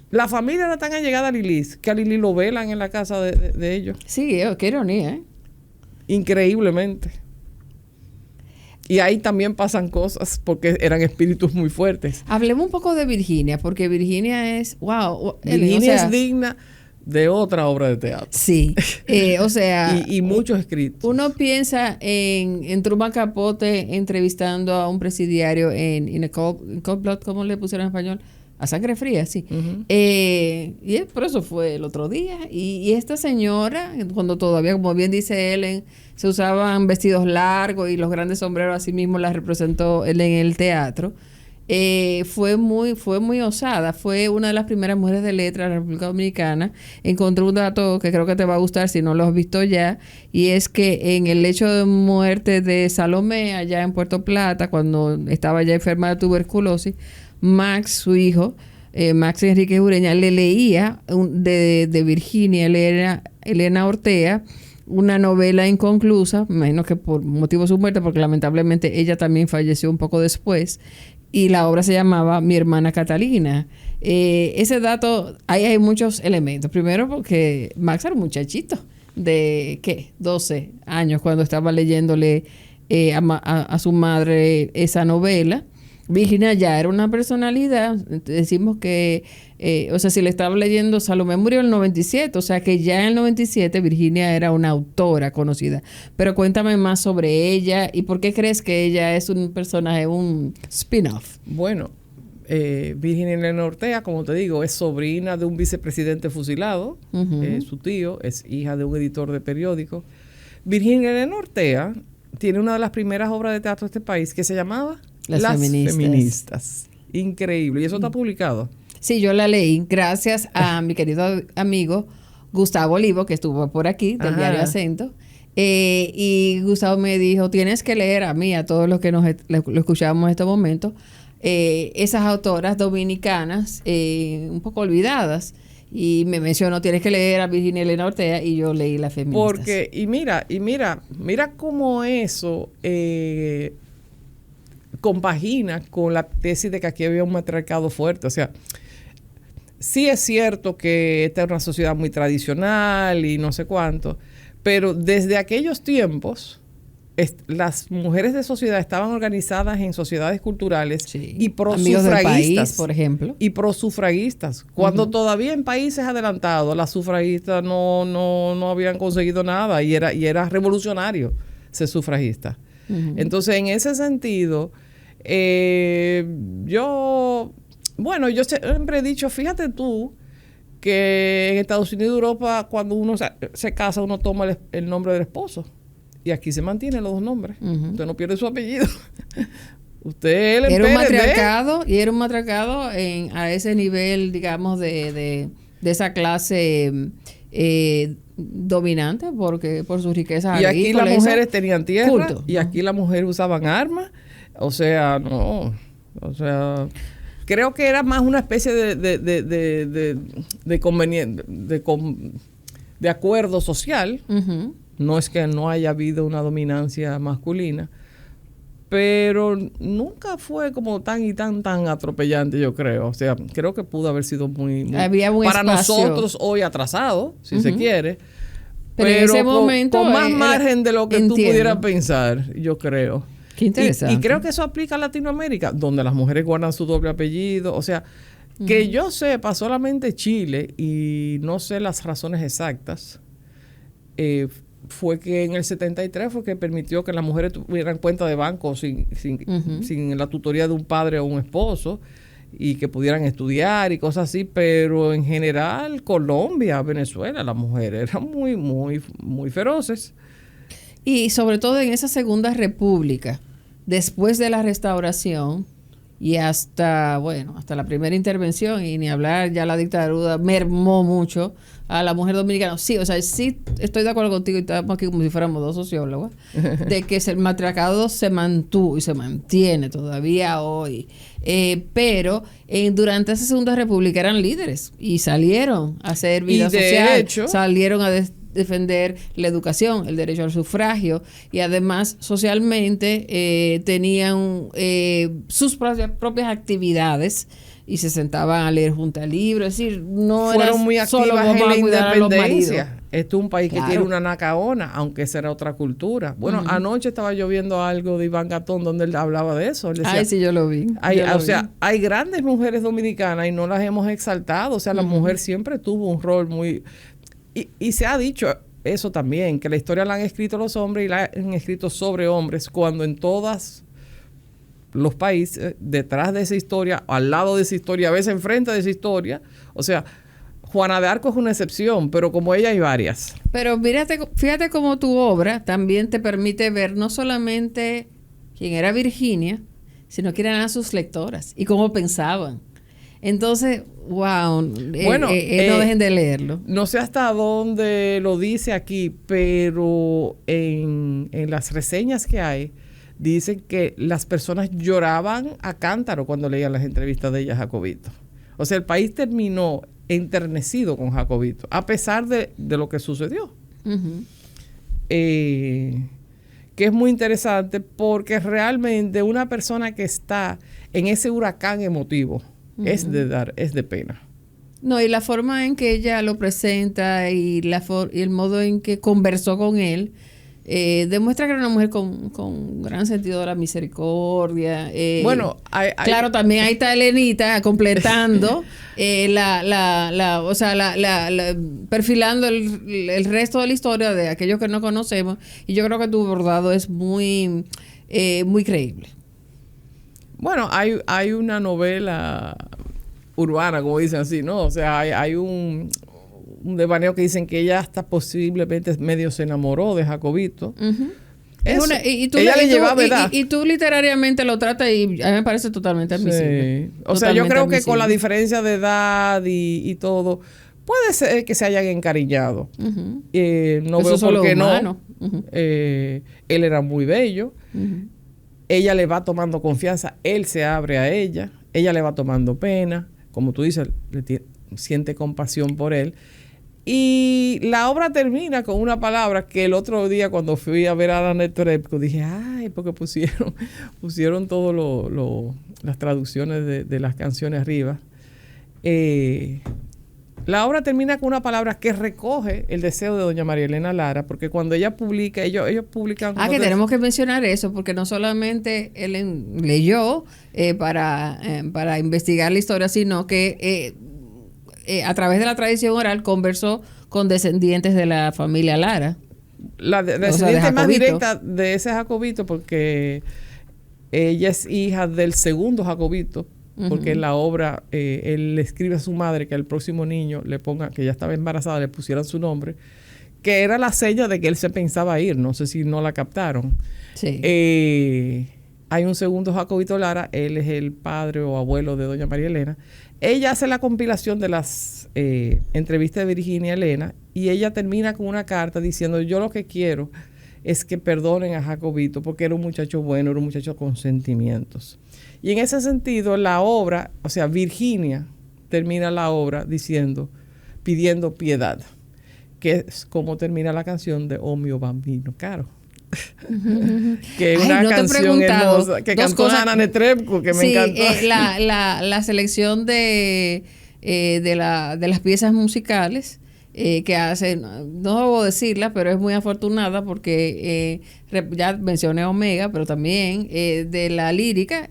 la familia era tan allegada a Lilith que a Lilith lo velan en la casa de ellos.
Sí, qué ironía, ¿eh?
Increíblemente. Y ahí también pasan cosas porque eran espíritus muy fuertes.
Hablemos un poco de Virginia, porque Virginia es,
Virginia es digna de otra obra de teatro.
Sí, o sea...
y muchos escritos.
Uno piensa en Truman Capote entrevistando a un presidiario en Cold Blood, ¿cómo le pusieron en español? A sangre fría, sí.
Uh-huh.
Y por eso fue el otro día. Y esta señora, cuando todavía, como bien dice Ellen, se usaban vestidos largos y los grandes sombreros, así mismo la representó él en el teatro, fue muy osada. Fue una de las primeras mujeres de letras de la República Dominicana. Encontré un dato que creo que te va a gustar si no lo has visto ya, y es que en el hecho de muerte de Salomé, allá en Puerto Plata, cuando estaba ya enferma de tuberculosis, Max, su hijo, Max Enrique Ureña, le leía de Virginia Elena Ortea, una novela inconclusa, menos que por motivo de su muerte, porque lamentablemente ella también falleció un poco después, y la obra se llamaba Mi hermana Catalina. Ese dato, ahí hay muchos elementos. Primero porque Max era un muchachito de, 12 años cuando estaba leyéndole a su madre esa novela. Virginia ya era una personalidad, decimos que, si le estaba leyendo, Salomé murió en el 97, o sea que ya en el 97 Virginia era una autora conocida. Pero cuéntame más sobre ella y por qué crees que ella es un personaje, un spin-off.
Bueno, Virginia Elena Ortea, como te digo, es sobrina de un vicepresidente fusilado,
Uh-huh.
Su tío es hija de un editor de periódico. Virginia Elena Ortea tiene una de las primeras obras de teatro de este país que se llamaba Las feministas. Increíble. ¿Y eso está publicado?
Sí, yo la leí gracias a mi querido amigo Gustavo Olivo, que estuvo por aquí, del diario Acento. Y Gustavo me dijo, tienes que leer a mí, a todos los que lo escuchamos en este momento, esas autoras dominicanas un poco olvidadas. Y me mencionó, tienes que leer a Virginia Elena Ortega, y yo leí Las Feministas.
Porque, mira cómo eso compagina con la tesis de que aquí había un matriarcado fuerte. O sea, sí es cierto que esta es una sociedad muy tradicional y no sé cuánto, pero desde aquellos tiempos las mujeres de sociedad estaban organizadas en sociedades culturales y prosufragistas,
por ejemplo.
Y prosufragistas. Cuando todavía en países adelantados las sufragistas no habían conseguido nada y era revolucionario ser sufragista. Entonces, en ese sentido, yo siempre he dicho, fíjate tú, que en Estados Unidos y Europa, cuando uno se casa, uno toma el nombre del esposo. Y aquí se mantienen los dos nombres. Usted no pierde su apellido. Usted
era un matriarcado, y era un matriarcado a ese nivel, digamos, de esa clase dominante, porque por sus riquezas.
Y aquí las mujeres tenían tierra, y aquí las mujeres usaban armas. O sea, no. O sea, creo que era más una especie de conveniente, de acuerdo social. No es que no haya habido una dominancia masculina, pero nunca fue como tan atropellante, yo creo. O sea, creo que pudo haber sido muy
había un
para
espacio.
Nosotros hoy atrasado, si se quiere,
pero en ese momento
con más margen de lo que tú pudieras pensar, yo creo.
Qué interesante.
Y creo que eso aplica a Latinoamérica, donde las mujeres guardan su doble apellido. O sea, que yo sepa, solamente Chile, y no sé las razones exactas, fue que en el 73 fue que permitió que las mujeres tuvieran cuenta de banco sin la tutoría de un padre o un esposo, y que pudieran estudiar y cosas así. Pero en general, Colombia, Venezuela, las mujeres eran muy, muy, muy feroces.
Y sobre todo en esa Segunda República, después de la Restauración y hasta la primera intervención, y ni hablar, ya la dictadura mermó mucho a la mujer dominicana. Sí, o sea, sí estoy de acuerdo contigo, y estamos aquí como si fuéramos dos sociólogos, de que el matriarcado se mantuvo y se mantiene todavía hoy. Pero durante esa Segunda República eran líderes y salieron a hacer vida social, salieron a defender la educación, el derecho al sufragio, y además socialmente tenían sus propias actividades y se sentaban a leer junto al libro. Es decir, no
fueron
era
muy
solo
activas en la
independencia.
Esto es un país que tiene una nacaona, aunque será otra cultura. Bueno, anoche estaba yo viendo algo de Iván Gatón donde él hablaba de eso. Él decía,
sí, yo lo vi.
Hay grandes mujeres dominicanas y no las hemos exaltado. O sea, la mujer siempre tuvo un rol muy... Y se ha dicho eso también, que la historia la han escrito los hombres y la han escrito sobre hombres, cuando en todos los países, detrás de esa historia, al lado de esa historia, a veces enfrente de esa historia, o sea, Juana de Arco es una excepción, pero como ella hay varias.
Pero fíjate cómo tu obra también te permite ver no solamente quién era Virginia, sino quién eran sus lectoras y cómo pensaban. Entonces, wow, no dejen de leerlo.
No sé hasta dónde lo dice aquí, pero en las reseñas que hay, dicen que las personas lloraban a cántaro cuando leían las entrevistas de ella a Jacobito. O sea, el país terminó enternecido con Jacobito, a pesar de lo que sucedió. Que es muy interesante, porque realmente una persona que está en ese huracán emotivo, es de pena.
No, y la forma en que ella lo presenta y el modo en que conversó con él demuestra que era una mujer con gran sentido de la misericordia. Claro, también ahí está Elenita completando perfilando el resto de la historia de aquellos que no conocemos, y yo creo que tu bordado es muy creíble.
Bueno, hay una novela urbana, como dicen así, ¿no? O sea, hay un devaneo que dicen que ella hasta posiblemente medio se enamoró de Jacobito.
Y tú literariamente lo tratas, y a mí me parece totalmente admisible.
Sí. O sea, yo creo que con la diferencia de edad y todo, puede ser que se hayan encariñado. No veo por qué no. él era muy bello, ella le va tomando confianza, él se abre a ella le va tomando pena, como tú dices, siente compasión por él. Y la obra termina con una palabra que el otro día cuando fui a ver a Ana Netrebko dije, ay, porque pusieron todas las traducciones de las canciones arriba. La obra termina con una palabra que recoge el deseo de doña María Elena Lara, porque cuando ella publica, ellos publican...
que tenemos que mencionar eso, porque no solamente él leyó para investigar la historia, sino que a través de la tradición oral conversó con descendientes de la familia Lara.
La descendiente más directa de ese Jacobito, porque ella es hija del segundo Jacobito, porque en la obra él le escribe a su madre que al próximo niño le ponga, que ya estaba embarazada, le pusieran su nombre, que era la seña de que él se pensaba ir. No sé si no la captaron.
Sí.
Hay un segundo Jacobito Lara, él es el padre o abuelo de doña María Elena. Ella hace la compilación de las entrevistas de Virginia Elena y ella termina con una carta diciendo, yo lo que quiero es que perdonen a Jacobito porque era un muchacho bueno, era un muchacho con sentimientos. Y en ese sentido, la obra, o sea, Virginia termina la obra pidiendo piedad, que es como termina la canción de O mio bambino caro. Que es una canción hermosa que cantó Ana Netrebko, que me encantó.
La selección de las piezas musicales que hace, no debo decirla, pero es muy afortunada porque ya mencioné Omega, pero también de la lírica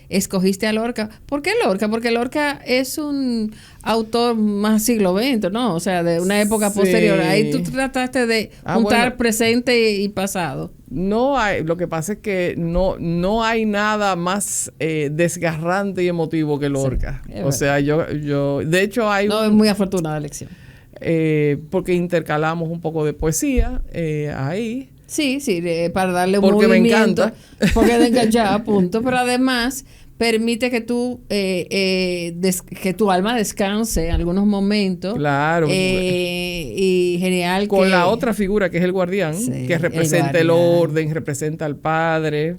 escogiste a Lorca. ¿Por qué Lorca? Porque Lorca es un autor más siglo XX, ¿no? O sea, de una época posterior. Ahí tú trataste de juntar presente y pasado.
No hay, lo que pasa es que no hay nada más desgarrante y emotivo que Lorca. Sí, o sea, yo de hecho hay...
No, es muy afortunada elección.
Porque intercalamos un poco de poesía ahí.
Sí, para darle un
porque
movimiento.
Me encanta.
Porque ya, punto. Pero además permite que que tu alma descanse en algunos momentos.
Claro.
Y genial.
Con la otra figura que es el guardián, que representa el orden, representa al padre.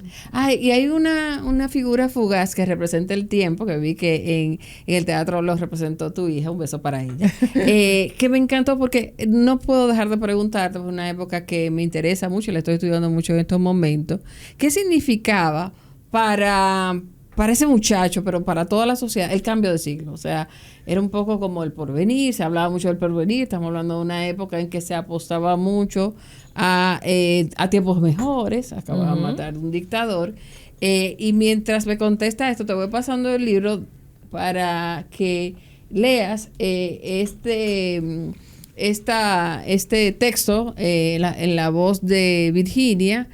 Y hay una figura fugaz que representa el tiempo, que vi que en el teatro lo representó tu hija, un beso para ella, que me encantó porque no puedo dejar de preguntarte, por una época que me interesa mucho, la estoy estudiando mucho en estos momentos, ¿qué significaba para ese muchacho, pero para toda la sociedad, el cambio de siglo? O sea, era un poco como el porvenir, se hablaba mucho del porvenir, estamos hablando de una época en que se apostaba mucho a tiempos mejores, acababa de matar un dictador, y mientras me contesta esto, te voy pasando el libro para que leas este texto en la voz de Virginia,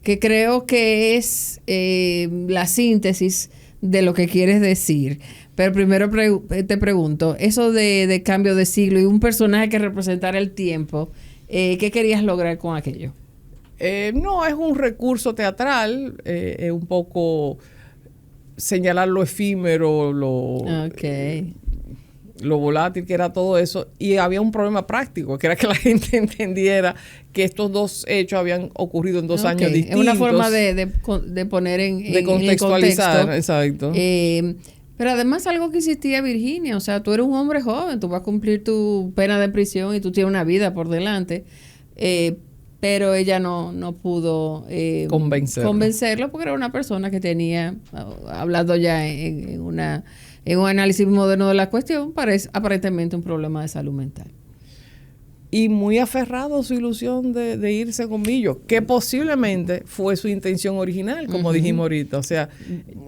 que creo que es la síntesis de lo que quieres decir. Pero primero te pregunto, eso de cambio de siglo y un personaje que representara el tiempo, ¿qué querías lograr con aquello?
No, es un recurso teatral, un poco señalar lo efímero, lo volátil que era todo eso, y había un problema práctico, que era que la gente entendiera que estos dos hechos habían ocurrido en dos años distintos.
Es una forma de poner de
contextualizar, exacto.
Pero además algo que insistía Virginia, o sea, tú eres un hombre joven, tú vas a cumplir tu pena de prisión y tú tienes una vida por delante, pero ella no pudo convencerlo porque era una persona que tenía, hablando ya en un análisis moderno de la cuestión, parece aparentemente un problema de salud mental.
Y muy aferrado a su ilusión de irse con Millo, que posiblemente fue su intención original, como dijimos ahorita. O sea,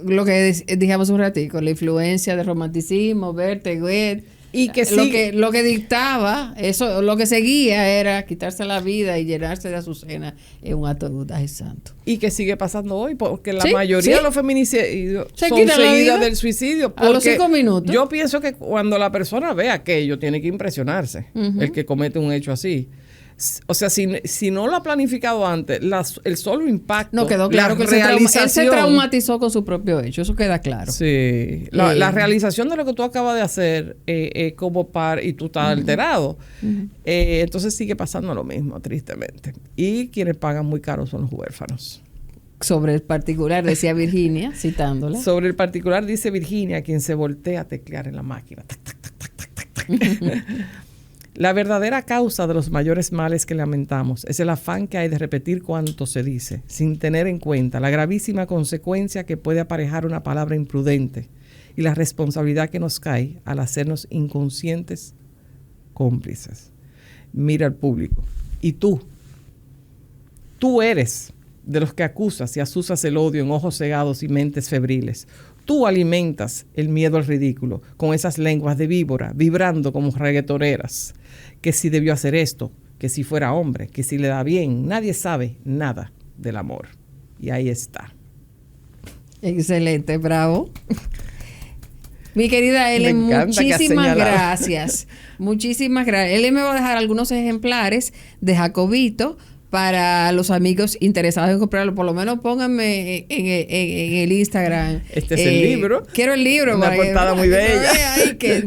lo que dijimos un ratico, la influencia del romanticismo, Goethe, y que lo que dictaba, eso, lo que seguía era quitarse la vida y llenarse de azucena en un acto de budaje santo.
Y que sigue pasando hoy, porque la mayoría de los feminicidios son seguidas del suicidio.
A los 5 minutos.
Yo pienso que cuando la persona ve aquello, tiene que impresionarse, el que comete un hecho así. O sea, si no lo ha planificado antes, el solo impacto,
no quedó claro que él se traumatizó con su propio hecho, eso queda claro.
Sí, la realización de lo que tú acabas de hacer como par y tú estás alterado. Entonces sigue pasando lo mismo, tristemente. Y quienes pagan muy caro son los huérfanos.
Sobre el particular, decía Virginia, citándola.
Sobre el particular dice Virginia, quien se voltea a teclear en la máquina. Tac, tac, tac, tac, tac, tac. La verdadera causa de los mayores males que lamentamos es el afán que hay de repetir cuanto se dice, sin tener en cuenta la gravísima consecuencia que puede aparejar una palabra imprudente y la responsabilidad que nos cae al hacernos inconscientes cómplices. Mira al público. Y tú eres de los que acusas y asusas el odio en ojos cegados y mentes febriles. Tú alimentas el miedo al ridículo con esas lenguas de víbora, vibrando como reggaetoneras. Que si debió hacer esto, que si fuera hombre, que si le da bien. Nadie sabe nada del amor. Y ahí está.
Excelente, bravo. Mi querida Ellen, muchísimas gracias. Muchísimas gracias. Ellen me va a dejar algunos ejemplares de Jacobito para los amigos interesados en comprarlo. Por lo menos pónganme en el Instagram.
Este es el libro.
Quiero el libro.
Una portada muy bella.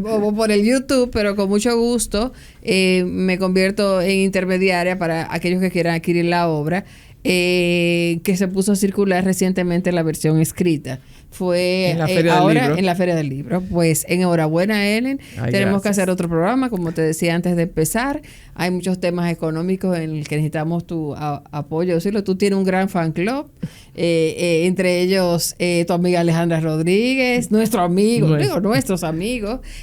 O por el YouTube, pero con mucho gusto me convierto en intermediaria para aquellos que quieran adquirir la obra. Que se puso a circular recientemente la versión escrita. Fue
en la Feria del Libro.
En la Feria del Libro. Pues enhorabuena, Ellen. Tenemos que hacer otro programa, como te decía antes de empezar. Hay muchos temas económicos en los que necesitamos tu apoyo. Decirlo, tú tienes un gran fan club, entre ellos tu amiga Alejandra Rodríguez, nuestros amigos,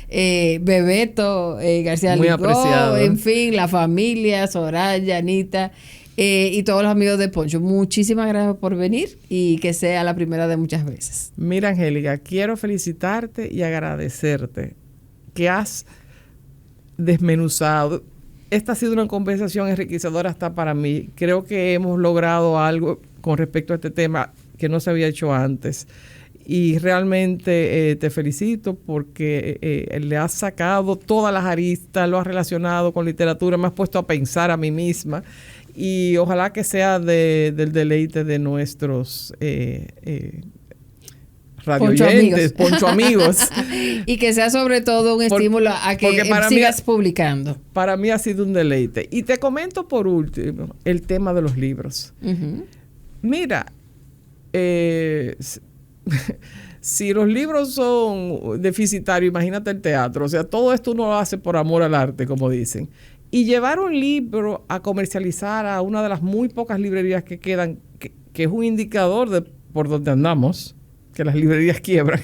Bebeto García Ligó, en fin, la familia, Soraya, Anita. Y todos los amigos de Poncho, muchísimas gracias por venir y que sea la primera de muchas veces.
Mira, Angélica, quiero felicitarte y agradecerte que has desmenuzado. Esta ha sido una conversación enriquecedora hasta para mí. Creo que hemos logrado algo con respecto a este tema que no se había hecho antes. Y realmente te felicito porque le has sacado todas las aristas, lo has relacionado con literatura, me has puesto a pensar a mí misma. Y ojalá que sea del deleite de nuestros radioyentes, Poncho amigos.
Y que sea sobre todo un estímulo a que sigas publicando. Para
mí ha sido un deleite. Y te comento por último el tema de los libros. Mira, si los libros son deficitarios, imagínate el teatro. O sea, todo esto uno lo hace por amor al arte, como dicen. Y llevar un libro a comercializar a una de las muy pocas librerías que quedan, que es un indicador de por donde andamos, que las librerías quiebran,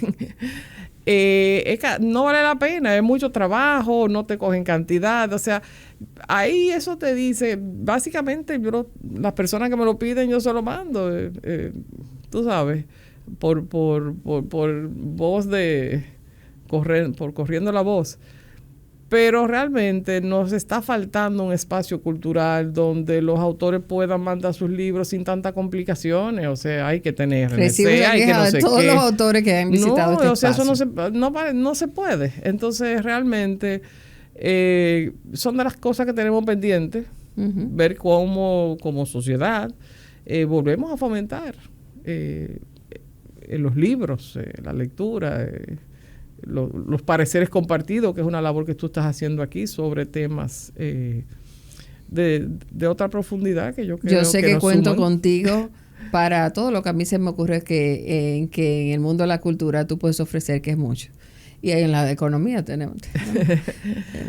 no vale la pena, es mucho trabajo, no te cogen cantidad, o sea, ahí eso te dice, básicamente las personas que me lo piden yo se lo mando, tú sabes, por voz de, corriendo la voz. Pero realmente nos está faltando un espacio cultural donde los autores puedan mandar sus libros sin tantas complicaciones. O sea, hay que tener
todos los autores que han visitado este espacio.
Eso no se puede. Entonces, realmente son de las cosas que tenemos pendientes. Ver cómo, como sociedad, volvemos a fomentar los libros, la lectura, los pareceres compartidos, que es una labor que tú estás haciendo aquí sobre temas de otra profundidad que yo creo que
yo sé que cuento
suman
contigo para todo lo que a mí se me ocurre que en el mundo de la cultura tú puedes ofrecer, que es mucho. Y en la economía tenemos.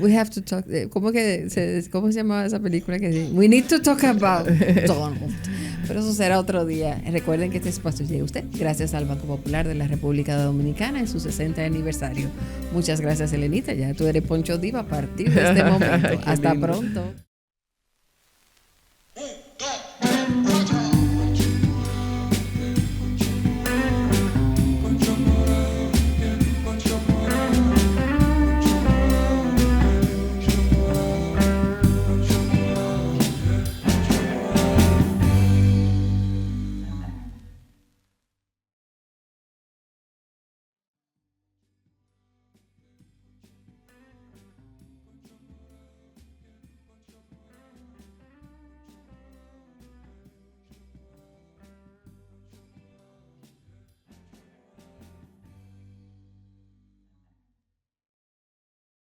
We have to talk. ¿Cómo se llamaba esa película? We need to talk about Donald. Pero eso será otro día. Recuerden que este espacio llega a usted gracias al Banco Popular de la República Dominicana en su 60 aniversario. Muchas gracias, Elenita. Ya tú eres Poncho Diva a partir de este momento. Hasta pronto.